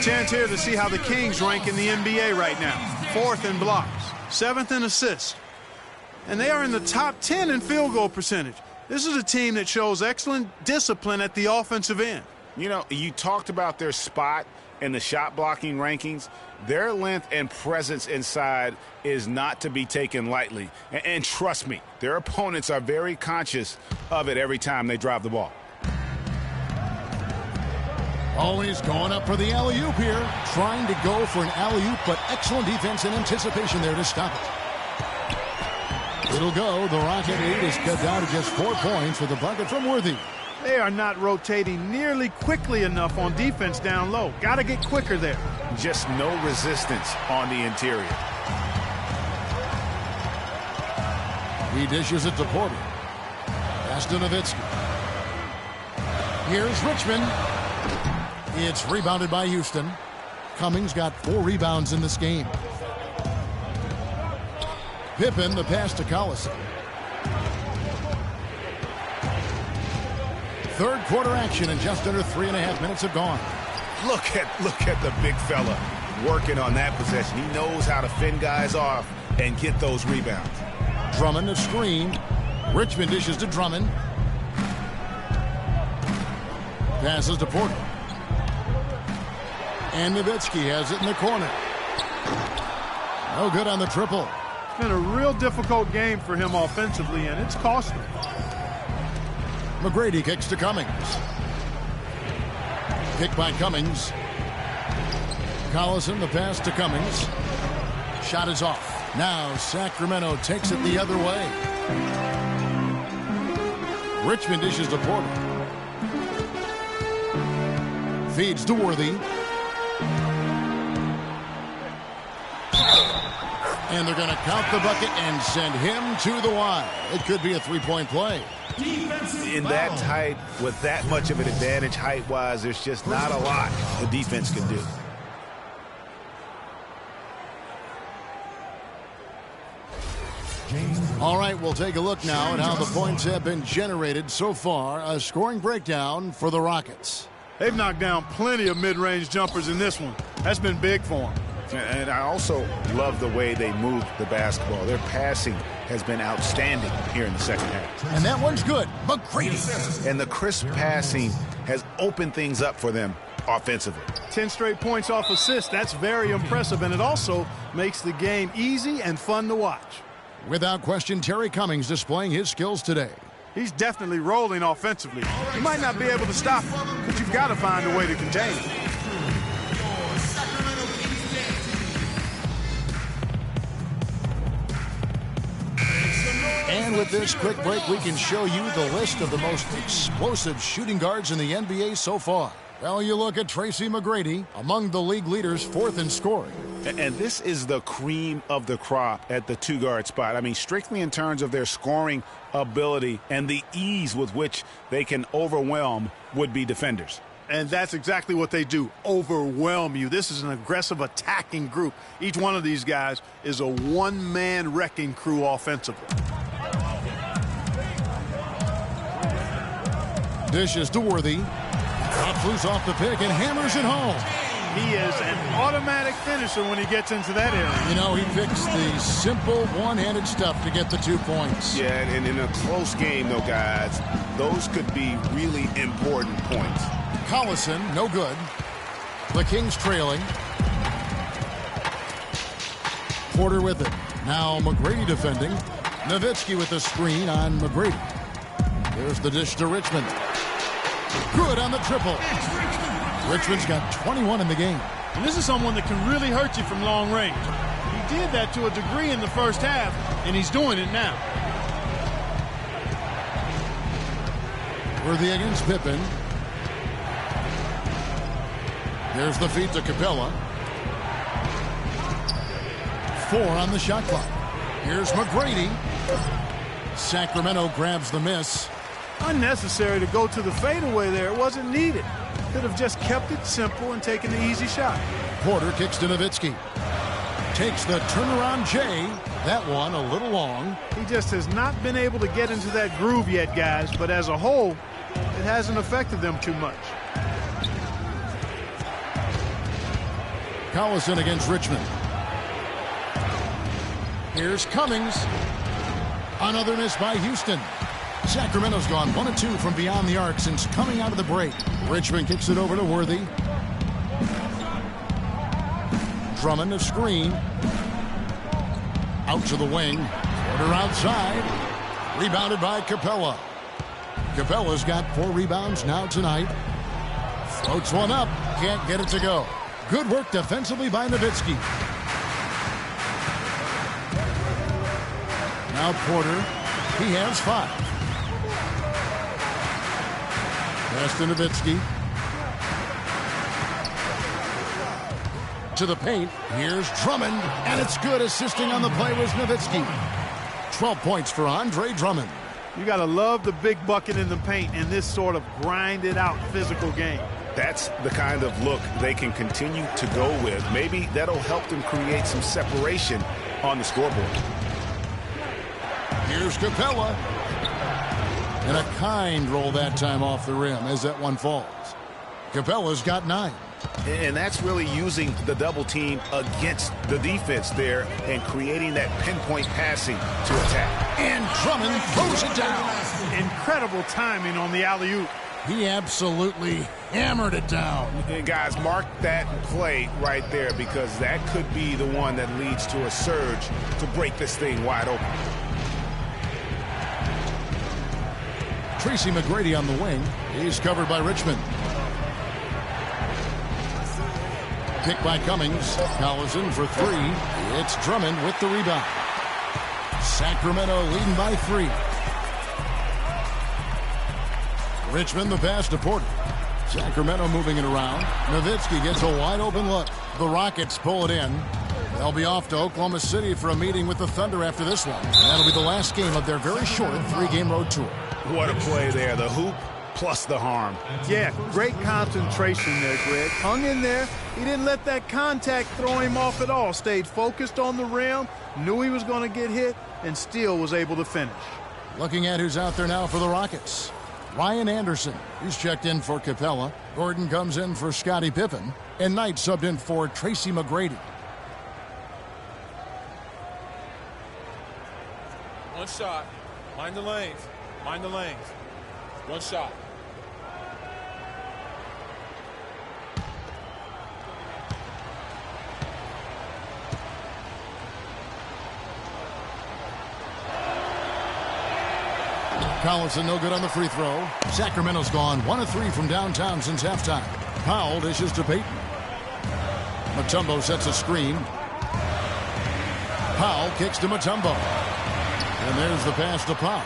Speaker 7: chance here to see how the Kings rank in the NBA right now. 4th in blocks, 7th in assists, and they are in the top 10 in field goal percentage. This is a team that shows excellent discipline at the offensive end.
Speaker 6: You know, you talked about their spot in the shot blocking rankings. Their length and presence inside is not to be taken lightly. And trust me, their opponents are very conscious of it every time they drive the ball.
Speaker 5: Always going up for the alley-oop here. Trying to go for an alley-oop, but excellent defense and anticipation there to stop it. It'll go. The Rocket lead is cut down to just 4 points with a bucket from Worthy.
Speaker 7: They are not rotating nearly quickly enough on defense down low. Got to get quicker there.
Speaker 6: Just no resistance on the interior.
Speaker 5: He dishes it to Porter. Pass to Nowitzki. Here's Richmond. It's rebounded by Houston. Cummings got 4 rebounds in this game. Pippen, the pass to Collison. Third quarter action, and just under 3.5 minutes have gone.
Speaker 6: Look at the big fella working on that possession. He knows how to fend guys off and get those rebounds.
Speaker 5: Drummond, a screen. Richmond dishes to Drummond. Passes to Porter. And Nowitzki has it in the corner. No good on the triple.
Speaker 7: It's been a real difficult game for him offensively, and it's cost him.
Speaker 5: McGrady kicks to Cummings. Kick by Cummings. Collison, the pass to Cummings. Shot is off. Now Sacramento takes it the other way. Richmond dishes to Porter. Feeds to Worthy. And they're going to count the bucket and send him to the line. It could be a 3-point play.
Speaker 6: In that tight, with that much of an advantage height-wise, there's just not a lot the defense can do.
Speaker 5: All right, we'll take a look now at how the points have been generated so far. A scoring breakdown for the Rockets.
Speaker 7: They've knocked down plenty of mid-range jumpers in this one. That's been big for them.
Speaker 6: And I also love the way they move the basketball. Their passing has been outstanding here in the second half.
Speaker 5: And that one's good. McGrady.
Speaker 6: And the crisp passing has opened things up for them offensively.
Speaker 7: 10 straight points off assists. That's very impressive, and it also makes the game easy and fun to watch.
Speaker 5: Without question, Terry Cummings displaying his skills today.
Speaker 7: He's definitely rolling offensively. You might not be able to stop him, but you've got to find a way to contain him.
Speaker 5: And with this quick break, we can show you the list of the most explosive shooting guards in the NBA so far. Well, you look at Tracy McGrady, among the league leaders, 4th in scoring.
Speaker 6: And this is the cream of the crop at the 2-guard spot. I mean, strictly in terms of their scoring ability and the ease with which they can overwhelm would-be defenders.
Speaker 7: And that's exactly what they do, overwhelm you. This is an aggressive attacking group. Each one of these guys is a one-man wrecking crew offensively.
Speaker 5: Dishes to Worthy. Drops loose off the pick and hammers it home.
Speaker 7: He is an automatic finisher when he gets into that area.
Speaker 5: You know, he picks the simple one-handed stuff to get the 2 points.
Speaker 6: Yeah, and in a close game, though, guys, those could be really important points.
Speaker 5: Collison, no good. The Kings trailing. Porter with it. Now McGrady defending. Nowitzki with the screen on McGrady. There's the dish to Richmond. Good on the triple. Richmond's got 21 in the game.
Speaker 7: And this is someone that can really hurt you from long range. He did that to a degree in the first half, and he's doing it now.
Speaker 5: Worthy against Pippen. There's the feed to Capella. 4 on the shot clock. Here's McGrady. Sacramento grabs the miss.
Speaker 7: Unnecessary to go to the fadeaway there. It wasn't needed. Could have just kept it simple and taken the easy shot.
Speaker 5: Porter kicks to Nowitzki. Takes the turnaround J. That one a little long.
Speaker 7: He just has not been able to get into that groove yet, guys. But as a whole, it hasn't affected them too much.
Speaker 5: Collison against Richmond. Here's Cummings. Another miss by Houston. Sacramento's gone 1 of 2 from beyond the arc since coming out of the break. Richmond kicks it over to Worthy. Drummond a screen. Out to the wing. Porter outside. Rebounded by Capella. Capella's got 4 rebounds now tonight. Floats one up. Can't get it to go. Good work defensively by Nowitzki. Now Porter. He has 5. Pass to Nowitzki. To the paint. Here's Drummond. And it's good. Assisting on the play was Nowitzki. 12 points for Andre Drummond.
Speaker 7: You got to love the big bucket in the paint in this sort of grinded out physical game.
Speaker 6: That's the kind of look they can continue to go with. Maybe that'll help them create some separation on the scoreboard.
Speaker 5: Here's Capella. And a kind roll that time off the rim as that one falls. Capella's got 9.
Speaker 6: And that's really using the double team against the defense there and creating that pinpoint passing to attack.
Speaker 5: And Drummond throws it down.
Speaker 7: Incredible timing on the alley-oop.
Speaker 5: He absolutely hammered it down.
Speaker 6: And guys, mark that play right there because that could be the one that leads to a surge to break this thing wide open.
Speaker 5: Tracy McGrady on the wing. He's covered by Richmond. Pick by Cummings. Collison for 3. It's Drummond with the rebound. Sacramento leading by 3. Richmond the pass to Porter. Sacramento moving it around. Nowitzki gets a wide open look. The Rockets pull it in. They'll be off to Oklahoma City for a meeting with the Thunder after this one. That'll be the last game of their very short 3-game road tour.
Speaker 6: What a play there. The hoop plus the harm.
Speaker 7: Yeah, great concentration there, Greg. Hung in there. He didn't let that contact throw him off at all. Stayed focused on the rim, knew he was going to get hit, and still was able to finish.
Speaker 5: Looking at who's out there now for the Rockets. Ryan Anderson, he's checked in for Capella. Gordon comes in for Scottie Pippen. And Knight subbed in for Tracy McGrady.
Speaker 9: One shot. Mind the lanes. Mind the lanes. One shot.
Speaker 5: Collison no good on the free throw. Sacramento's gone 1 of 3 from downtown since halftime. Powell dishes to Payton. Mutombo sets a screen. Powell kicks to Mutombo. And there's the pass to Powell.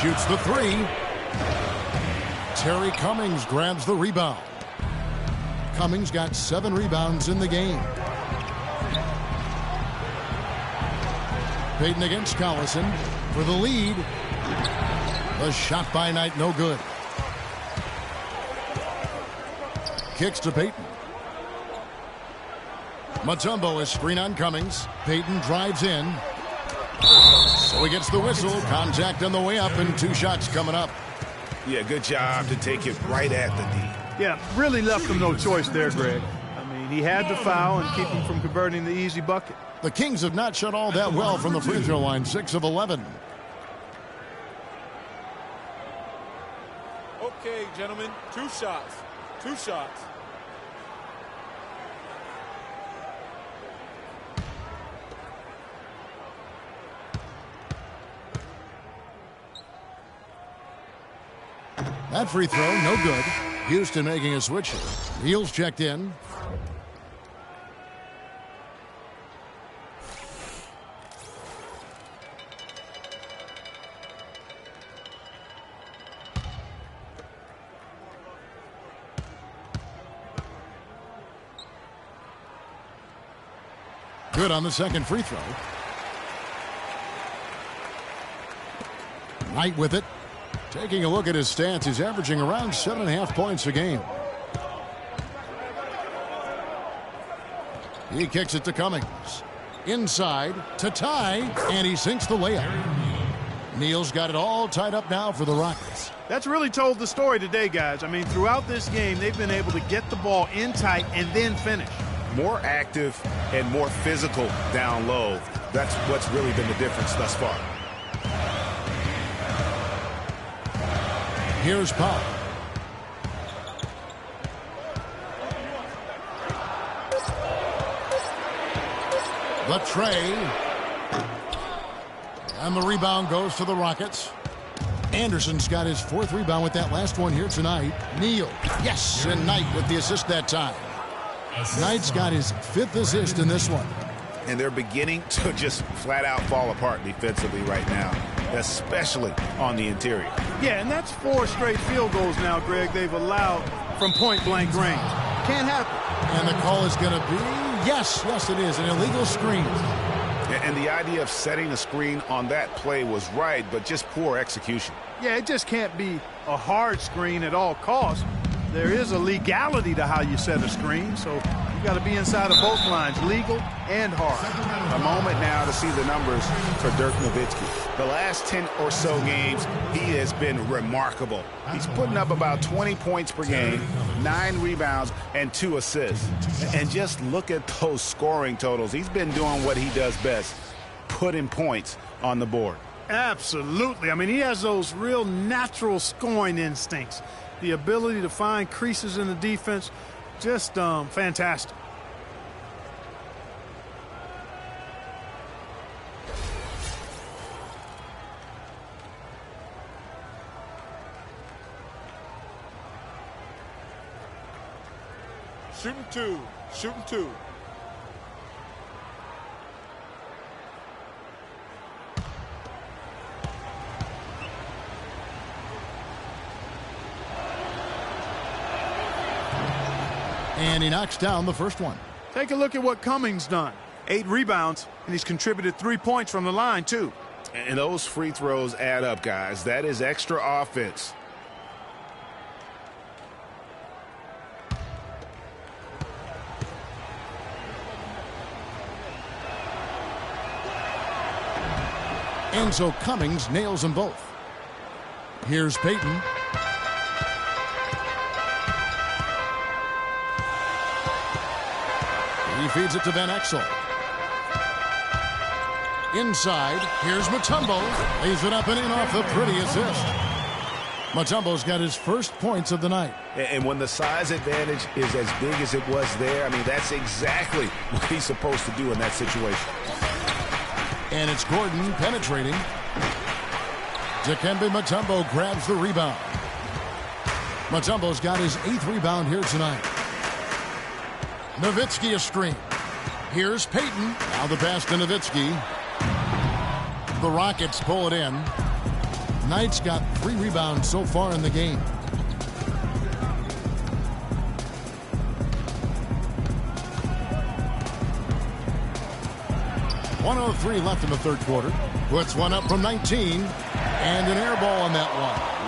Speaker 5: Shoots the 3. Terry Cummings grabs the rebound. Cummings got 7 rebounds in the game. Payton against Collison for the lead. The shot by Knight no good. Kicks to Payton. Mutombo is screen on Cummings. Payton drives in. So he gets the whistle. Contact on the way up and 2 shots coming up.
Speaker 6: Yeah, good job to take it right at the D.
Speaker 7: Yeah, really left him no choice there, Greg. I mean, he had to foul and keep him from converting the easy bucket.
Speaker 5: The Kings have not shot all that well from the free throw line, 6 of 11.
Speaker 9: Okay, gentlemen, 2 shots. 2 shots.
Speaker 5: That free throw, no good. Houston making a switch here. Neal's checked in. Good on the second free throw. Knight with it. Taking a look at his stats, he's averaging around 7.5 points a game. He kicks it to Cummings. Inside to tie, and he sinks the layup. Neal's got it all tied up now for the Rockets.
Speaker 7: That's really told the story today, guys. I mean, throughout this game, they've been able to get the ball in tight and then finish.
Speaker 6: More active and more physical down low. That's what's really been the difference thus far.
Speaker 5: Here's Powell. The tray. And the rebound goes to the Rockets. Anderson's got his 4th rebound with that last one here tonight. Neal. Yes, and Knight with the assist that time. Knight's got his 5th assist in this one.
Speaker 6: And they're beginning to just flat out fall apart defensively right now, especially on the interior.
Speaker 7: Yeah, and that's 4 straight field goals now, Greg, they've allowed from point-blank range. Can't happen.
Speaker 5: And the call is going to be, yes, it is, an illegal screen.
Speaker 6: And the idea of setting a screen on that play was right, but just poor execution.
Speaker 7: Yeah, it just can't be a hard screen at all costs. There is a legality to how you set a screen, so you got to be inside of both lines, legal and hard.
Speaker 6: A moment now to see the numbers for Dirk Nowitzki. The last 10 or so games, he has been remarkable. He's putting up about 20 points per game, 9 rebounds, and 2 assists. And just look at those scoring totals. He's been doing what he does best, putting points on the board.
Speaker 7: Absolutely. I mean, he has those real natural scoring instincts. The ability to find creases in the defense, just fantastic.
Speaker 9: Shooting 2. Shooting 2.
Speaker 5: And he knocks down the first one.
Speaker 7: Take a look at what Cummings done. 8 rebounds, and he's contributed 3 points from the line, too.
Speaker 6: And those free throws add up, guys. That is extra offense.
Speaker 5: And so Cummings nails them both. Here's Payton. He feeds it to Van Exel. Inside, here's Mutombo. Lays it up and in off the pretty assist. Mutombo's got his first points of the night.
Speaker 6: And when the size advantage is as big as it was there, I mean, that's exactly what he's supposed to do in that situation.
Speaker 5: And it's Gordon penetrating. Dikembe Mutombo grabs the rebound. Mutombo's got his 8th rebound here tonight. Nowitzki a screen. Here's Payton. Now the pass to Nowitzki. The Rockets pull it in. Knight's got 3 rebounds so far in the game. .103 left in the third quarter. Puts one up from 19. And an air ball on that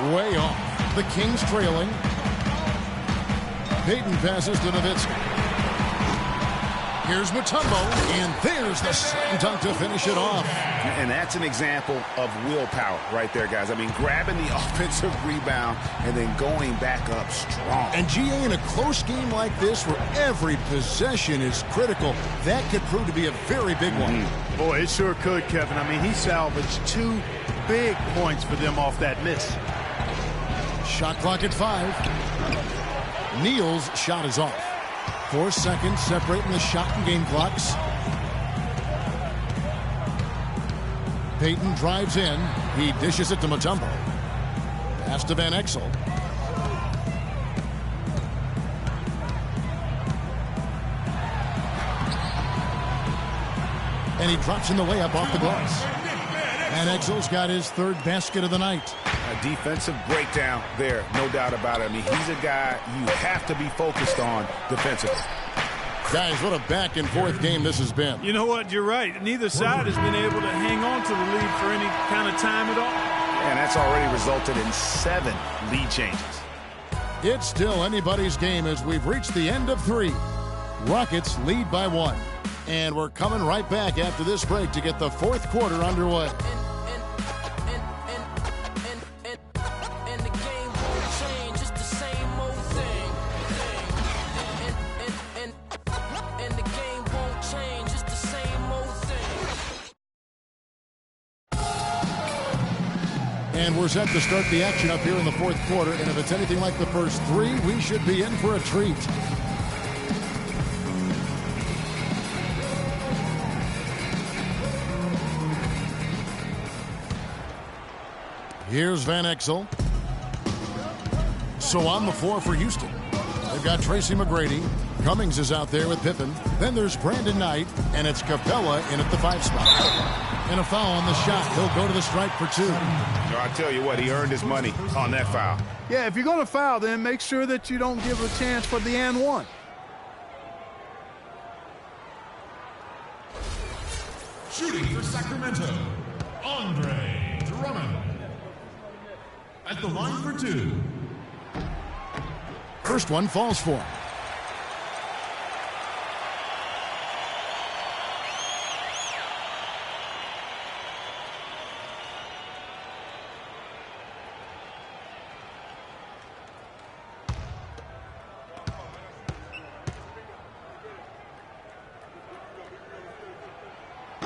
Speaker 5: one. Way off. The Kings trailing. Payton passes to Nowitzki. Here's Mutombo, and there's the slam dunk to finish it off.
Speaker 6: And that's an example of willpower right there, guys. I mean, grabbing the offensive rebound and then going back up strong.
Speaker 5: And GA, in a close game like this where every possession is critical, that could prove to be a very big one.
Speaker 7: Boy, it sure could, Kevin. I mean, he salvaged 2 big points for them off that miss.
Speaker 5: Shot clock at 5. Neal's shot is off. 4 seconds separating the shot and game clocks. Payton drives in. He dishes it to Mutombo. Pass to Van Exel. And he drops in the layup off the glass. Van Exel's got his 3rd basket of the night.
Speaker 6: A defensive breakdown there, no doubt about it. I mean, he's a guy you have to be focused on defensively.
Speaker 5: Guys, what a back and forth game this has been.
Speaker 7: You know what? You're right. Neither side has been able to hang on to the lead for any kind of time at all.
Speaker 6: And that's already resulted in 7 lead changes.
Speaker 5: It's still anybody's game as we've reached the end of 3. Rockets lead by 1. And we're coming right back after this break to get the 4th quarter underway. And we're set to start the action up here in the fourth quarter. And if it's anything like the first three, we should be in for a treat. Here's Van Exel. So on the floor for Houston, they've got Tracy McGrady. Cummings is out there with Pippen. Then there's Brandon Knight, and it's Capella in at the 5 spot. And a foul on the shot. He'll go to the stripe for 2.
Speaker 6: I tell you what, he earned his money on that foul.
Speaker 7: Yeah, if you're going to foul, then make sure that you don't give a chance for the and one.
Speaker 8: Shooting for Sacramento, Andre Drummond. At the line for 2.
Speaker 5: First one falls for him.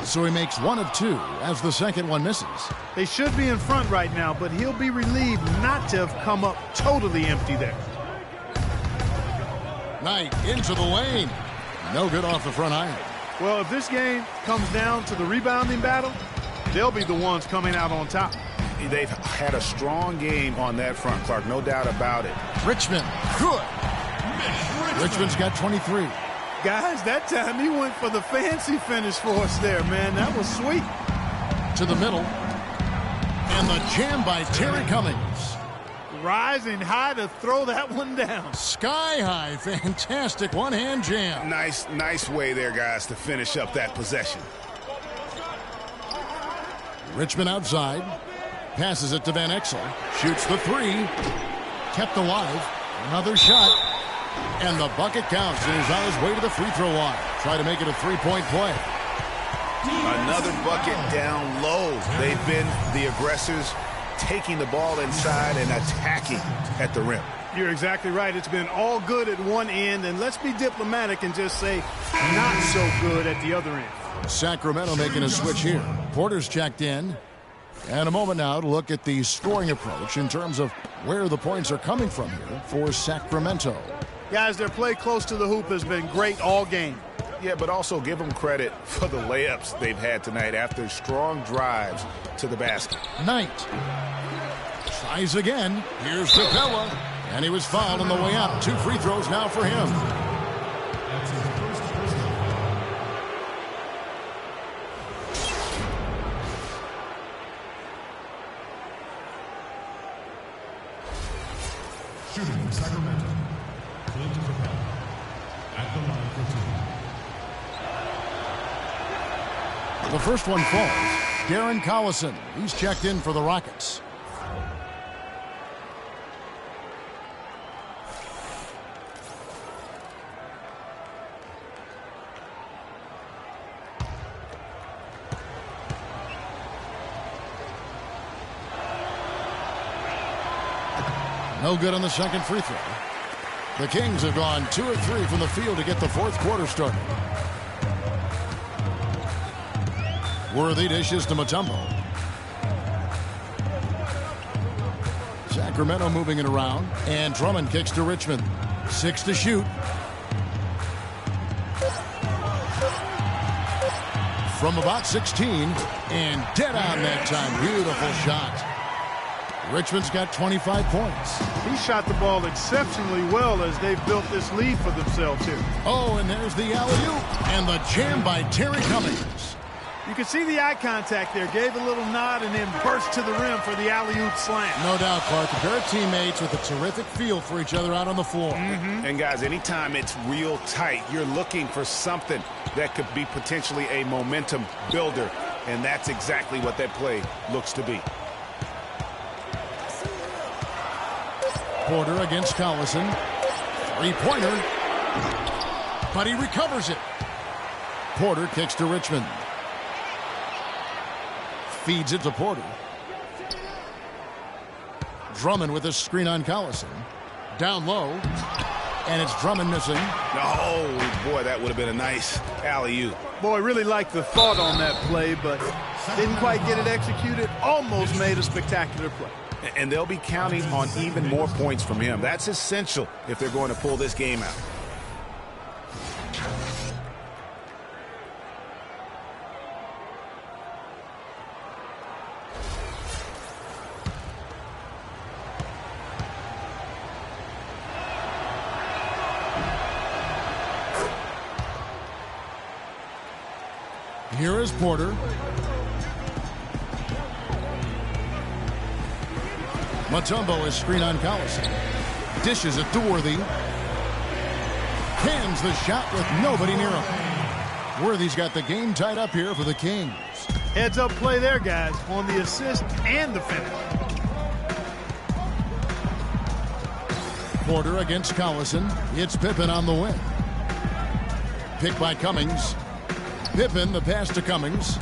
Speaker 5: So he makes 1 of 2 as the second one misses.
Speaker 7: They should be in front right now, but he'll be relieved not to have come up totally empty there.
Speaker 5: Knight into the lane. No good off the front iron.
Speaker 7: Well, if this game comes down to the rebounding battle, they'll be the ones coming out on top.
Speaker 6: They've had a strong game on that front, Clark, no doubt about it.
Speaker 5: Richmond, good. Richmond's got 23.
Speaker 7: Guys, that time he went for the fancy finish for us there, man. That was sweet.
Speaker 5: To the middle. And the jam by Terry Cummings.
Speaker 7: Rising high to throw that one down.
Speaker 5: Sky high. Fantastic one-hand jam.
Speaker 6: Nice way there, guys, to finish up that possession.
Speaker 5: Richmond outside. Passes it to Van Exel. Shoots the 3. Kept alive. Another shot. And the bucket counts, and he's on his way to the free throw line. Try to make it a 3-point play.
Speaker 6: Another bucket down low. They've been the aggressors, taking the ball inside and attacking at the rim.
Speaker 7: You're exactly right. It's been all good at one end, and let's be diplomatic and just say not so good at the other end.
Speaker 5: Sacramento making a switch here. Porter's checked in. And a moment now to look at the scoring approach in terms of where the points are coming from here for Sacramento.
Speaker 7: Guys, their play close to the hoop has been great all game.
Speaker 6: Yeah, but also give them credit for the layups they've had tonight after strong drives to the basket.
Speaker 5: Knight tries again. Here's Capella. And he was fouled on the way out. 2 free throws now for him.
Speaker 8: That's his first personal. Shooting for Sacramento, Clint Capella. At the line for 2.
Speaker 5: The first one falls. Darren Collison. He's checked in for the Rockets. No good on the second free throw. The Kings have gone 2 of 3 from the field to get the fourth quarter started. Worthy dishes to Mutombo. Sacramento moving it around. And Drummond kicks to Richmond. 6 to shoot. From about 16. And dead on that time. Beautiful shot. Richmond's got 25 points.
Speaker 7: He shot the ball exceptionally well as they've built this lead for themselves here.
Speaker 5: Oh, and there's the alley-oop. And the jam by Terry Cummings.
Speaker 7: You can see the eye contact there. Gave a little nod and then burst to the rim for the alley-oop slam.
Speaker 5: No doubt, Clark. A pair of teammates with a terrific feel for each other out on the floor.
Speaker 6: And, guys, anytime it's real tight, you're looking for something that could be potentially a momentum builder. And that's exactly what that play looks to be.
Speaker 5: Porter against Collison. 3-pointer. But he recovers it. Porter kicks to Richmond. Feeds it to Porter. Drummond with a screen on Collison. Down low. And it's Drummond missing.
Speaker 6: Oh, boy, that would have been a nice alley-oop.
Speaker 7: Boy, really like the thought on that play, but Didn't quite get it executed, almost made a spectacular play.
Speaker 6: And they'll be counting on even more points from him. That's essential if they're going to pull this game out.
Speaker 5: Here is Porter. Mutombo is screen on Collison. Dishes it to Worthy. Cans the shot with nobody near him. Worthy's got the game tied up here for the Kings.
Speaker 7: Heads up play there, guys, on the assist and the finish.
Speaker 5: Porter against Collison. It's Pippen on the wing. Pick by Cummings. Pippen, the pass to Cummings.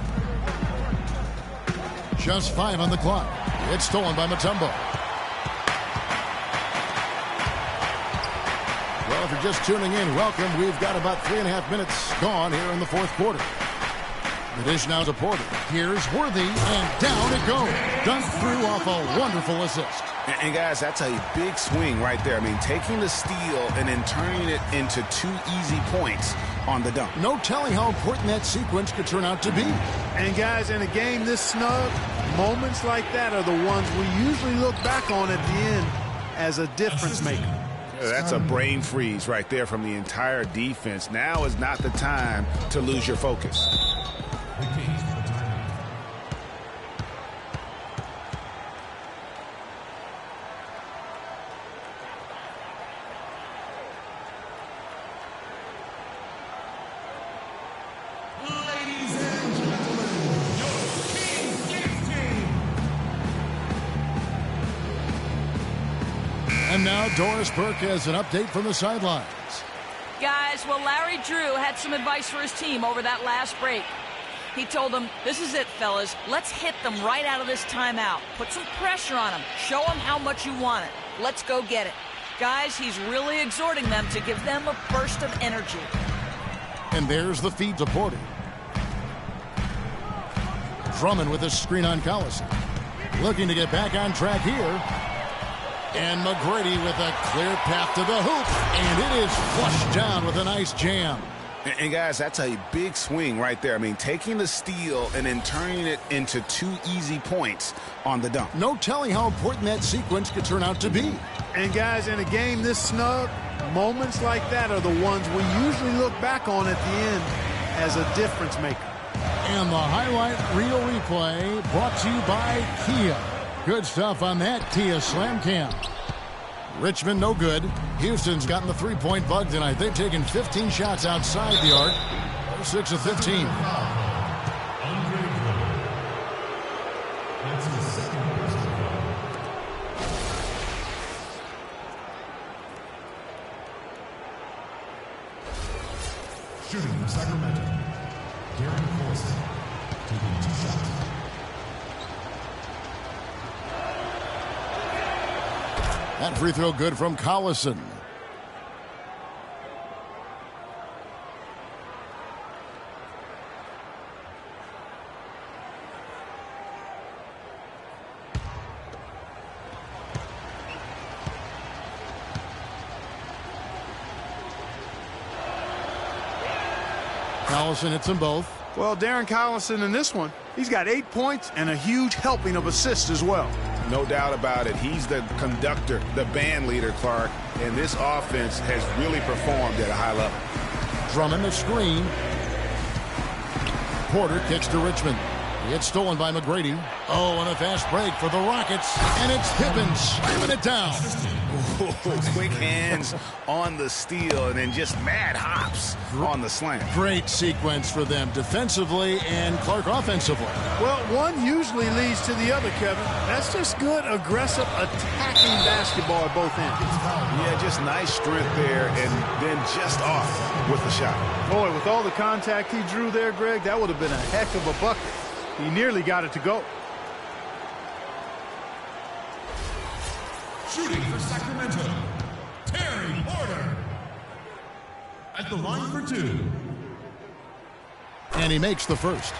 Speaker 5: Just 5 on the clock. It's stolen by Mutombo. Well, if you're just tuning in, welcome. We've got about 3.5 minutes gone here in the fourth quarter. The dish now to Porter. Here's Worthy, and down it goes. Dunked through off a wonderful assist.
Speaker 6: And guys, that's a big swing right there. I mean, taking the steal and then turning it into 2 easy points on the dunk.
Speaker 5: No telling how important that sequence could turn out to be.
Speaker 7: And guys, in a game this snug, moments like that are the ones we usually look back on at the end as a difference maker.
Speaker 6: That's a brain freeze right there from the entire defense. Now is not the time to lose your focus.
Speaker 5: And now Doris Burke has an update from the sidelines.
Speaker 1: Guys, well, Larry Drew had some advice for his team over that last break. He told them, this is it, fellas. Let's hit them right out of this timeout. Put some pressure on them. Show them how much you want it. Let's go get it. Guys, he's really exhorting them to give them a burst of energy.
Speaker 5: And there's the feed to Porter. Drummond with a screen on Collison. Looking to get back on track here. And McGrady with a clear path to the hoop. And it is flushed down with a nice jam.
Speaker 6: And guys, that's a big swing right there. I mean, taking the steal and then turning it into 2 easy points on the dunk.
Speaker 5: No telling how important that sequence could turn out to be.
Speaker 7: And guys, in a game this snug, moments like that are the ones we usually look back on at the end as a difference maker.
Speaker 5: And the highlight reel replay brought to you by Kia. Good stuff on that Kia Slam Cam. Richmond no good. Houston's gotten the three-point bug tonight. They've taken 15 shots outside the arc. 6 of 15.
Speaker 8: Shooting for Sacramento, Darren Colson, taking 2 shots.
Speaker 5: That free throw good from Collison. Collison hits them both.
Speaker 7: Well, Darren Collison in this one, he's got 8 points and a huge helping of assists as well.
Speaker 6: No doubt about it. He's the conductor, the band leader, Clark, and this offense has really performed at a high level.
Speaker 5: Drummond the screen. Porter kicks to Richmond. It's stolen by McGrady. Oh, and a fast break for the Rockets. And it's Pippen slamming it down.
Speaker 6: Quick hands on the steal and then just mad hops on the slam.
Speaker 5: Great sequence for them defensively and Clark offensively.
Speaker 7: Well, one usually leads to the other, Kevin. That's just good, aggressive, attacking basketball at both ends.
Speaker 6: Yeah, just nice strength there and then just off with the shot.
Speaker 7: Boy, with all the contact he drew there, Greg, that would have been a heck of a bucket. He nearly got it to go.
Speaker 8: Shooting for Sacramento, Terry Porter. At the line for 2.
Speaker 5: And he makes the first.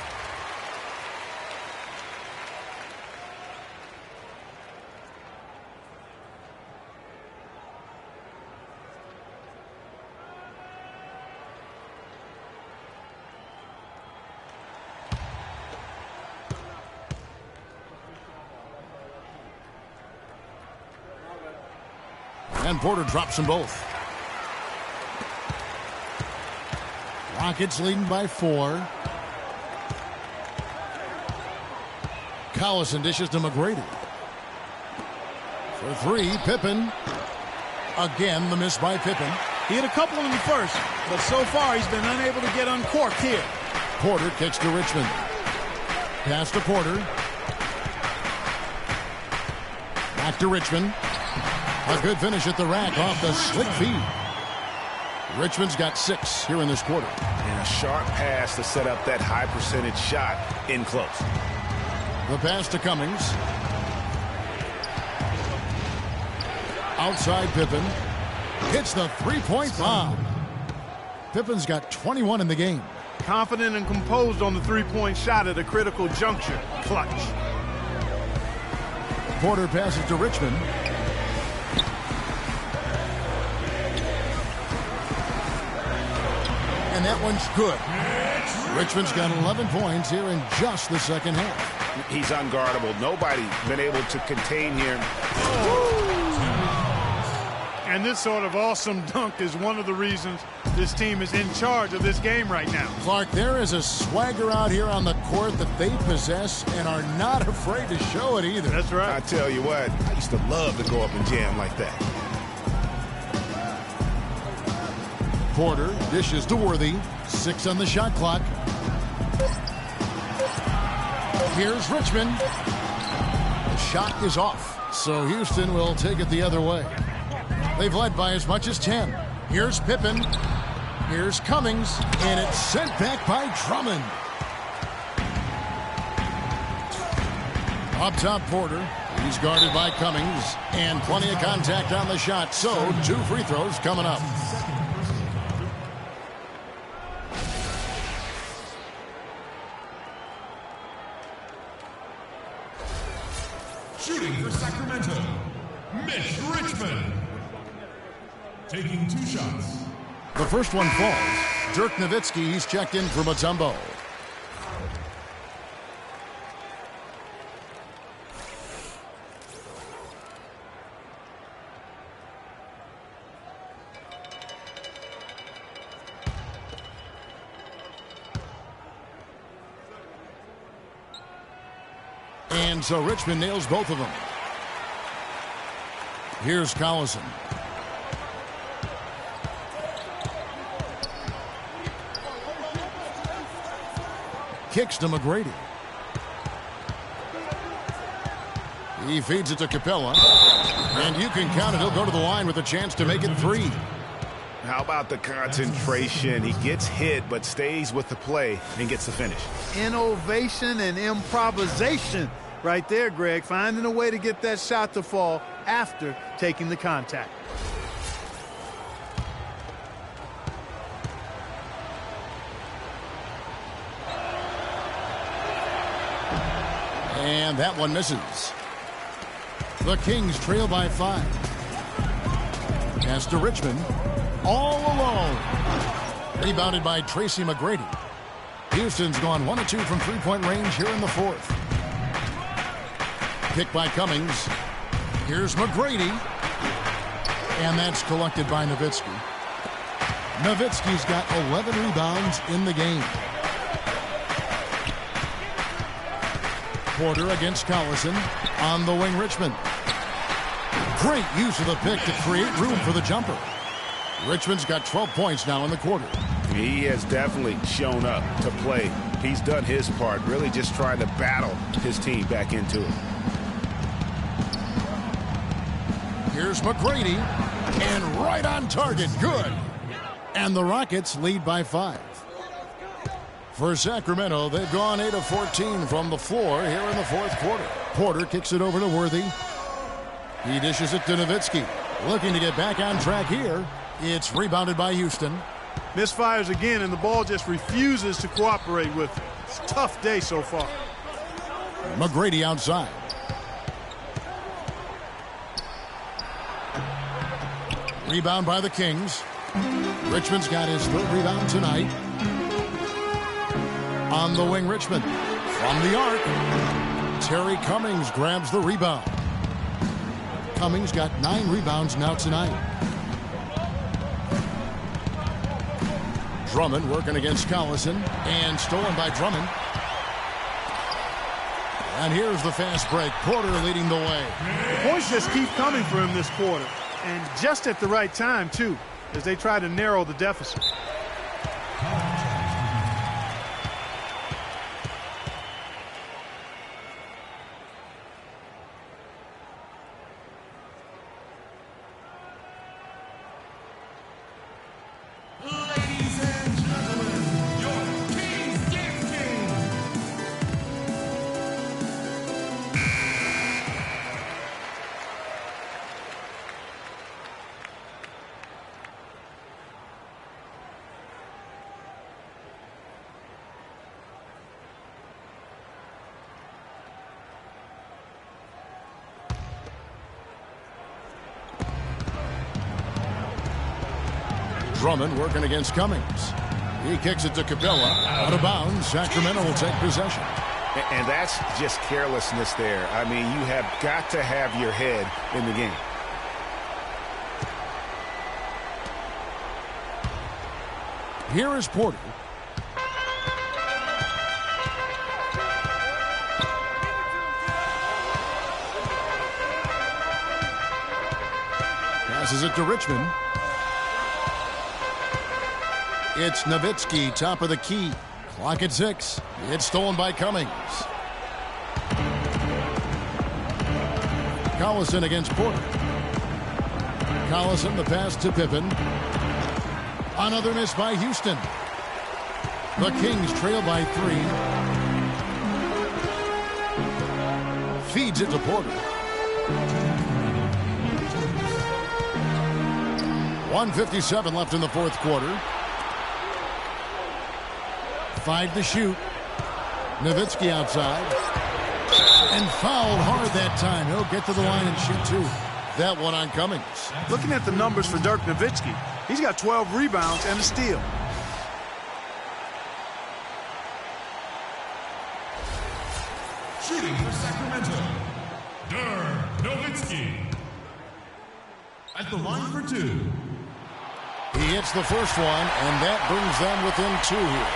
Speaker 5: And Porter drops them both. Rockets leading by 4. Collison dishes to McGrady. For 3, Pippen. Again, the miss by Pippen.
Speaker 7: He hit a couple in the first, but so far he's been unable to get uncorked here.
Speaker 5: Porter kicks to Richmond. Pass to Porter. Back to Richmond. A good finish at the rack off the slick feed. Richmond's got 6 here in this quarter.
Speaker 6: And a sharp pass to set up that high percentage shot in close.
Speaker 5: The pass to Cummings. Outside Pippen. Hits the three-point bomb. Pippen's got 21 in the game.
Speaker 7: Confident and composed on the three-point shot at a critical juncture. Clutch.
Speaker 5: Porter passes to Richmond. And that one's good. Richmond's got 11 points here in just the second half.
Speaker 6: He's unguardable. Nobody been able to contain him.
Speaker 7: And this sort of awesome dunk is one of the reasons this team is in charge of this game right now.
Speaker 5: Clark, there is a swagger out here on the court that they possess and are not afraid to show it either.
Speaker 7: That's right.
Speaker 6: I tell you what, I used to love to go up and jam like that.
Speaker 5: Porter dishes to Worthy. 6 on the shot clock. Here's Richmond. The shot is off, so Houston will take it the other way. They've led by as much as 10. Here's Pippen. Here's Cummings. And it's sent back by Drummond. Up top, Porter. He's guarded by Cummings. And plenty of contact on the shot. So 2 free throws coming up.
Speaker 8: Shooting for Sacramento, Mitch Richmond. Taking 2 shots.
Speaker 5: The first one falls. Dirk Nowitzki, he's checked in for Mutombo. And so Richmond nails both of them. Here's Collison. Kicks to McGrady. He feeds it to Capella. And you can count it. He'll go to the line with a chance to make it 3.
Speaker 6: How about the concentration? He gets hit, but stays with the play and gets the finish.
Speaker 7: Innovation and improvisation right there, Greg. Finding a way to get that shot to fall after taking the contact.
Speaker 5: And that one misses. The Kings trail by 5. Pass to Richmond. All alone. Rebounded by Tracy McGrady. Houston's gone 1 of 2 from three-point range here in the 4th. Kick by Cummings. Here's McGrady. And that's collected by Nowitzki. Nowitzki's got 11 rebounds in the game. Porter against Collison. On the wing, Richmond. Great use of the pick to create room for the jumper. Richmond's got 12 points now in the quarter.
Speaker 6: He has definitely shown up to play. He's done his part, really just trying to battle his team back into it.
Speaker 5: Here's McGrady. And right on target. Good. And the Rockets lead by 5. For Sacramento, they've gone 8 of 14 from the floor here in the 4th quarter. Porter kicks it over to Worthy. He dishes it to Nowitzki. Looking to get back on track here. It's rebounded by Houston.
Speaker 7: Misfires again, and the ball just refuses to cooperate with it. It's a tough day so far.
Speaker 5: McGrady outside. Rebound by the Kings. Richmond's got his 3rd rebound tonight. On the wing, Richmond. From the arc. Terry Cummings grabs the rebound. Cummings got 9 rebounds now tonight. Drummond working against Collison, and stolen by Drummond. And here's the fast break. Porter leading the way.
Speaker 7: The points just keep coming for him this quarter, and just at the right time, too, as they try to narrow the deficit.
Speaker 5: Drummond working against Cummings. He kicks it to Capella. Out of bounds. Sacramento will take possession.
Speaker 6: And that's just carelessness there. I mean, you have got to have your head in the game.
Speaker 5: Here is Porter. Passes it to Richmond. It's Nowitzki, top of the key. Clock at 6. It's stolen by Cummings. Collison against Porter. Collison, the pass to Pippen. Another miss by Houston. The Kings trail by 3. Feeds it to Porter. 1:57 left in the fourth quarter. 5 to shoot. Nowitzki outside. And fouled hard that time. He'll get to the line and shoot 2. That one on Cummings.
Speaker 7: Looking at the numbers for Dirk Nowitzki, he's got 12 rebounds and a steal.
Speaker 8: Shooting for Sacramento, Dirk Nowitzki. At the line for 2.
Speaker 5: He hits the first one, and that brings them within 2 here.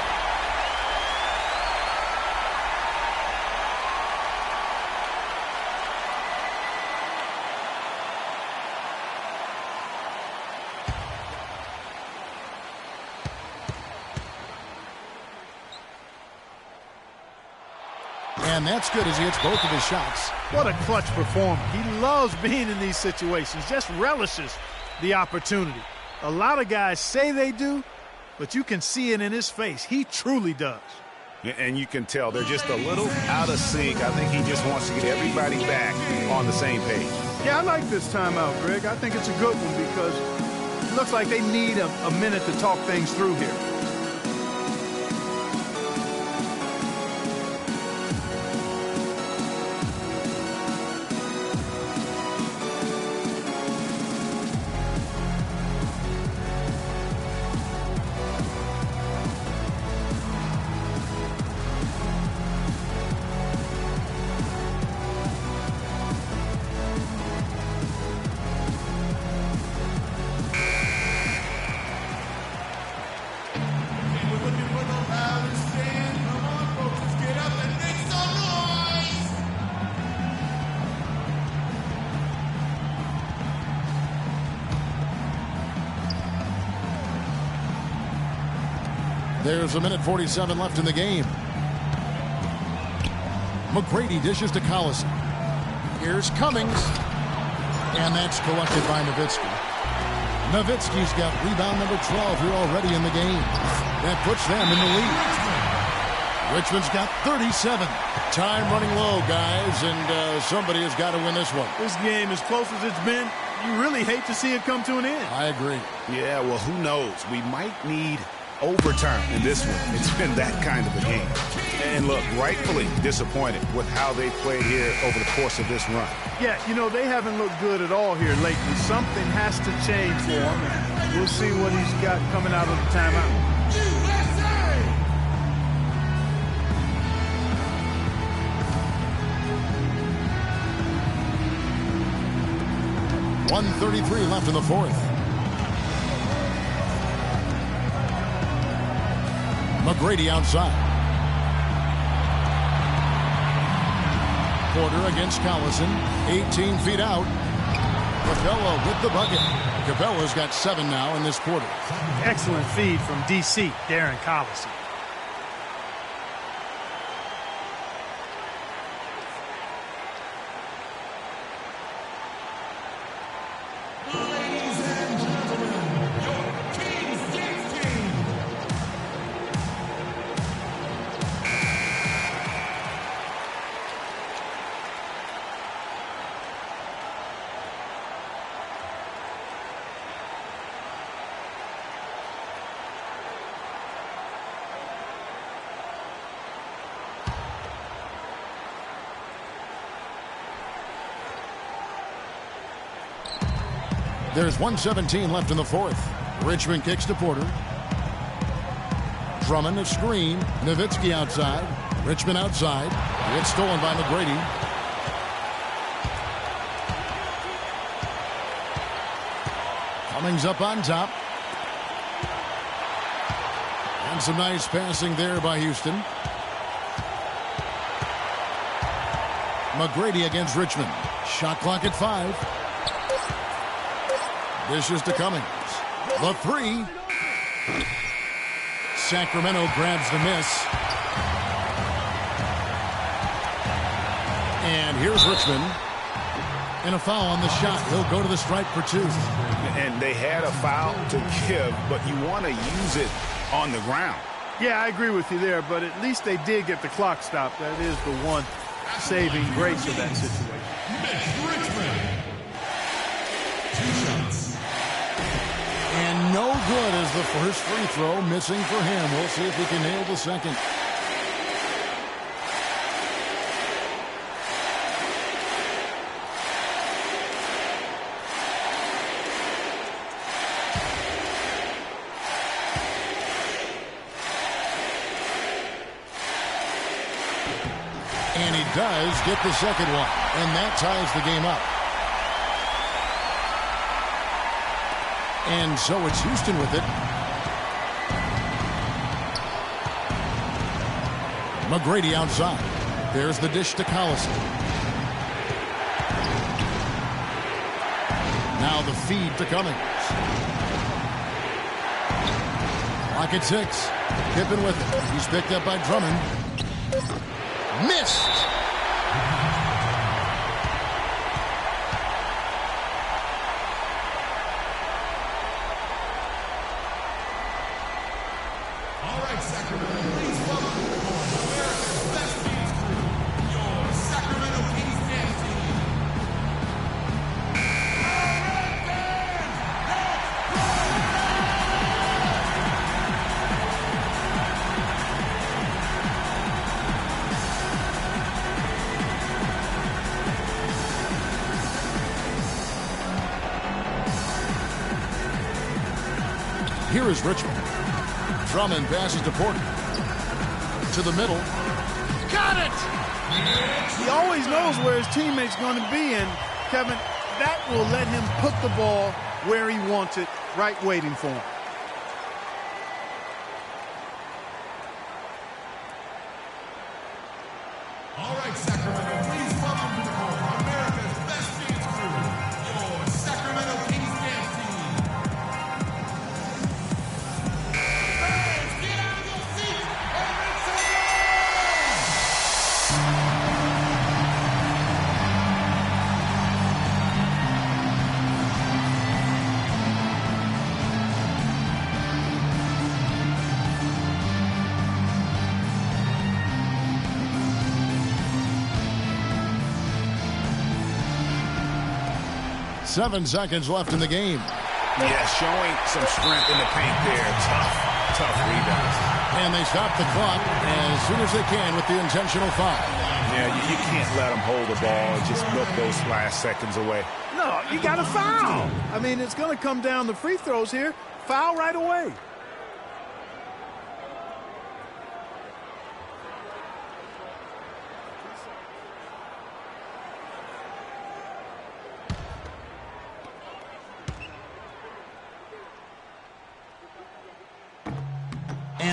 Speaker 5: And that's good as he hits both of his shots.
Speaker 7: What a clutch performer. He loves being in these situations, just relishes the opportunity. A lot of guys say they do, but you can see it in his face. He truly does.
Speaker 6: And you can tell they're just a little out of sync. I think he just wants to get everybody back on the same page.
Speaker 7: Yeah, I like this timeout, Greg. I think it's a good one because it looks like they need a minute to talk things through here.
Speaker 5: There's 1:47 left in the game. McGrady dishes to Collison. Here's Cummings. And that's collected by Nowitzki. Nowitzki's got rebound number 12 here already in the game. That puts them in the lead. Richmond's got 37. Time running low, guys, and somebody has got to win this one.
Speaker 7: This game, as close as it's been, you really hate to see it come to an end.
Speaker 5: I agree.
Speaker 6: Yeah, well, who knows? We might need overtime in this one. It's been that kind of a game. And look, rightfully disappointed with how they played here over the course of this run.
Speaker 7: Yeah, you know, they haven't looked good at all here lately. Something has to change for him, and we'll see what he's got coming out of the timeout.
Speaker 5: 1:33 left in the fourth. McGrady outside. Porter against Collison. 18 feet out. Capella with the bucket. Capella's got 7 now in this quarter.
Speaker 7: Excellent feed from DC, Darren Collison.
Speaker 8: Ladies and gentlemen, your Kings Dance Team.
Speaker 5: There's 1:17 left in the fourth. Richmond kicks to Porter. Drummond a screen. Nowitzki outside. Richmond outside. It's stolen by McGrady. Cummings up on top. And some nice passing there by Houston. McGrady against Richmond. Shot clock at 5. Dishes to Cummings. The 3. Sacramento grabs the miss. And here's Richmond. And a foul on the shot. He'll go to the stripe for 2.
Speaker 6: And they had a foul to give, but you want to use it on the ground.
Speaker 7: Yeah, I agree with you there, but at least they did get the clock stopped. That is the one saving grace of that situation.
Speaker 8: Mitch Richmond. 2 shots.
Speaker 5: And no good as the first free throw, missing for him. We'll see if he can nail the second. And he does get the second one, and that ties the game up. And so it's Houston with it. McGrady outside. There's the dish to Collison. Now the feed to Cummings. Clock at 6. Pippen with it. He's picked up by Drummond. Missed.
Speaker 8: All right, Sacramento, please welcome to the court America's best dance crew, your Sacramento Kings Dance Team.
Speaker 5: Here is Richmond. Drummond passes to Porter. To the middle.
Speaker 7: Got it! He always knows where his teammate's going to be, and Kevin, that will let him put the ball where he wants it, right waiting for him.
Speaker 8: All right, Sacramento, please welcome to the court America's best dance crew, your Sacramento Kings Dance Team. Fans, get out of your seats and make some noise!
Speaker 5: Seven seconds left in the game.
Speaker 6: Yeah, showing some strength in the paint there. Tough rebounds.
Speaker 5: And they stop the clock as soon as they can with the intentional foul.
Speaker 6: Yeah, you can't let them hold the ball and just milk those last seconds away.
Speaker 7: No, you got to foul. I mean, it's going to come down to free throws here. Foul right away.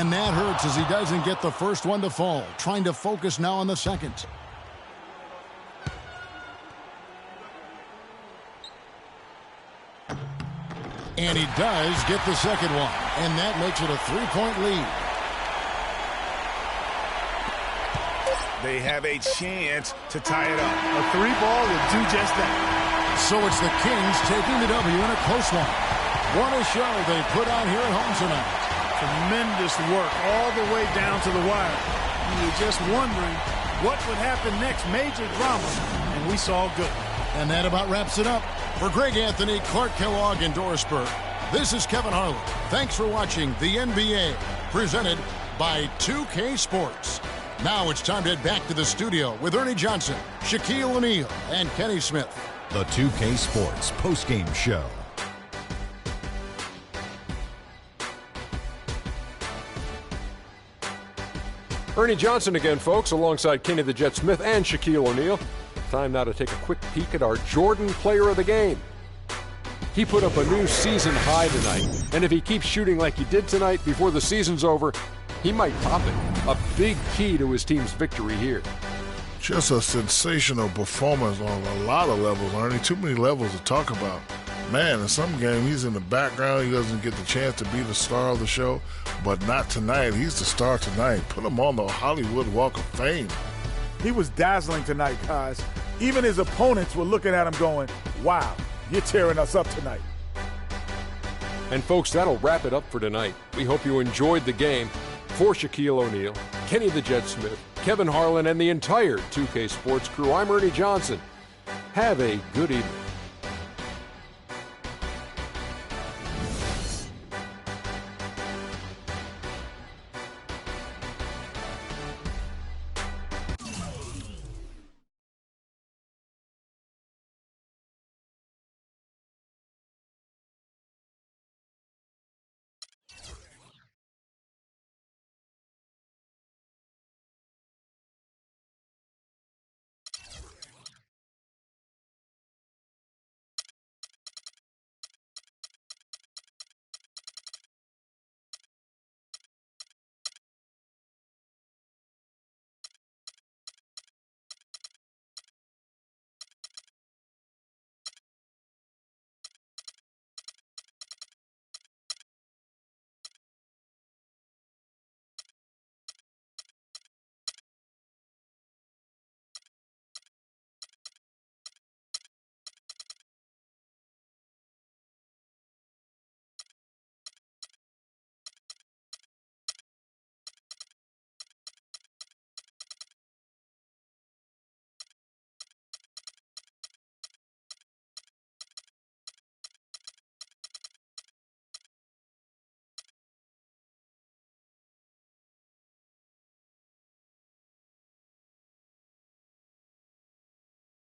Speaker 5: And that hurts as he doesn't get the first one to fall. Trying to focus now on the second. And he does get the second one. And that makes it a 3-point lead.
Speaker 6: They have a chance to tie it up.
Speaker 4: A 3-ball will do just that.
Speaker 5: So it's the Kings taking the W in a close one. What a show they put on here at home tonight.
Speaker 7: Tremendous work all the way down to the wire. You were just wondering what would happen next. Major drama, and we saw good.
Speaker 5: And that about wraps it up. For Greg Anthony, Clark Kellogg, and Doris Burke, this is Kevin Harlan. Thanks for watching the NBA, presented by 2K Sports. Now it's time to head back to the studio with Ernie Johnson, Shaquille O'Neal, and Kenny Smith.
Speaker 10: The 2K Sports postgame show.
Speaker 2: Ernie Johnson again, folks, alongside Kenny the Jet Smith and Shaquille O'Neal. Time now to take a quick peek at our Jordan player of the game. He put up a new season high tonight, and if he keeps shooting like he did tonight before the season's over, he might top it. A big key to his team's victory here.
Speaker 3: Just a sensational performance on a lot of levels, Ernie. Too many levels to talk about. Man, in some game, he's in the background. He doesn't get the chance to be the star of the show, but not tonight. He's the star tonight. Put him on the Hollywood Walk of Fame.
Speaker 4: He was dazzling tonight, guys. Even his opponents were looking at him going, wow, you're tearing us up tonight.
Speaker 2: And folks, that'll wrap it up for tonight. We hope you enjoyed the game. For Shaquille O'Neal, Kenny the Jet Smith, Kevin Harlan, and the entire 2K Sports crew, I'm Ernie Johnson. Have a good evening.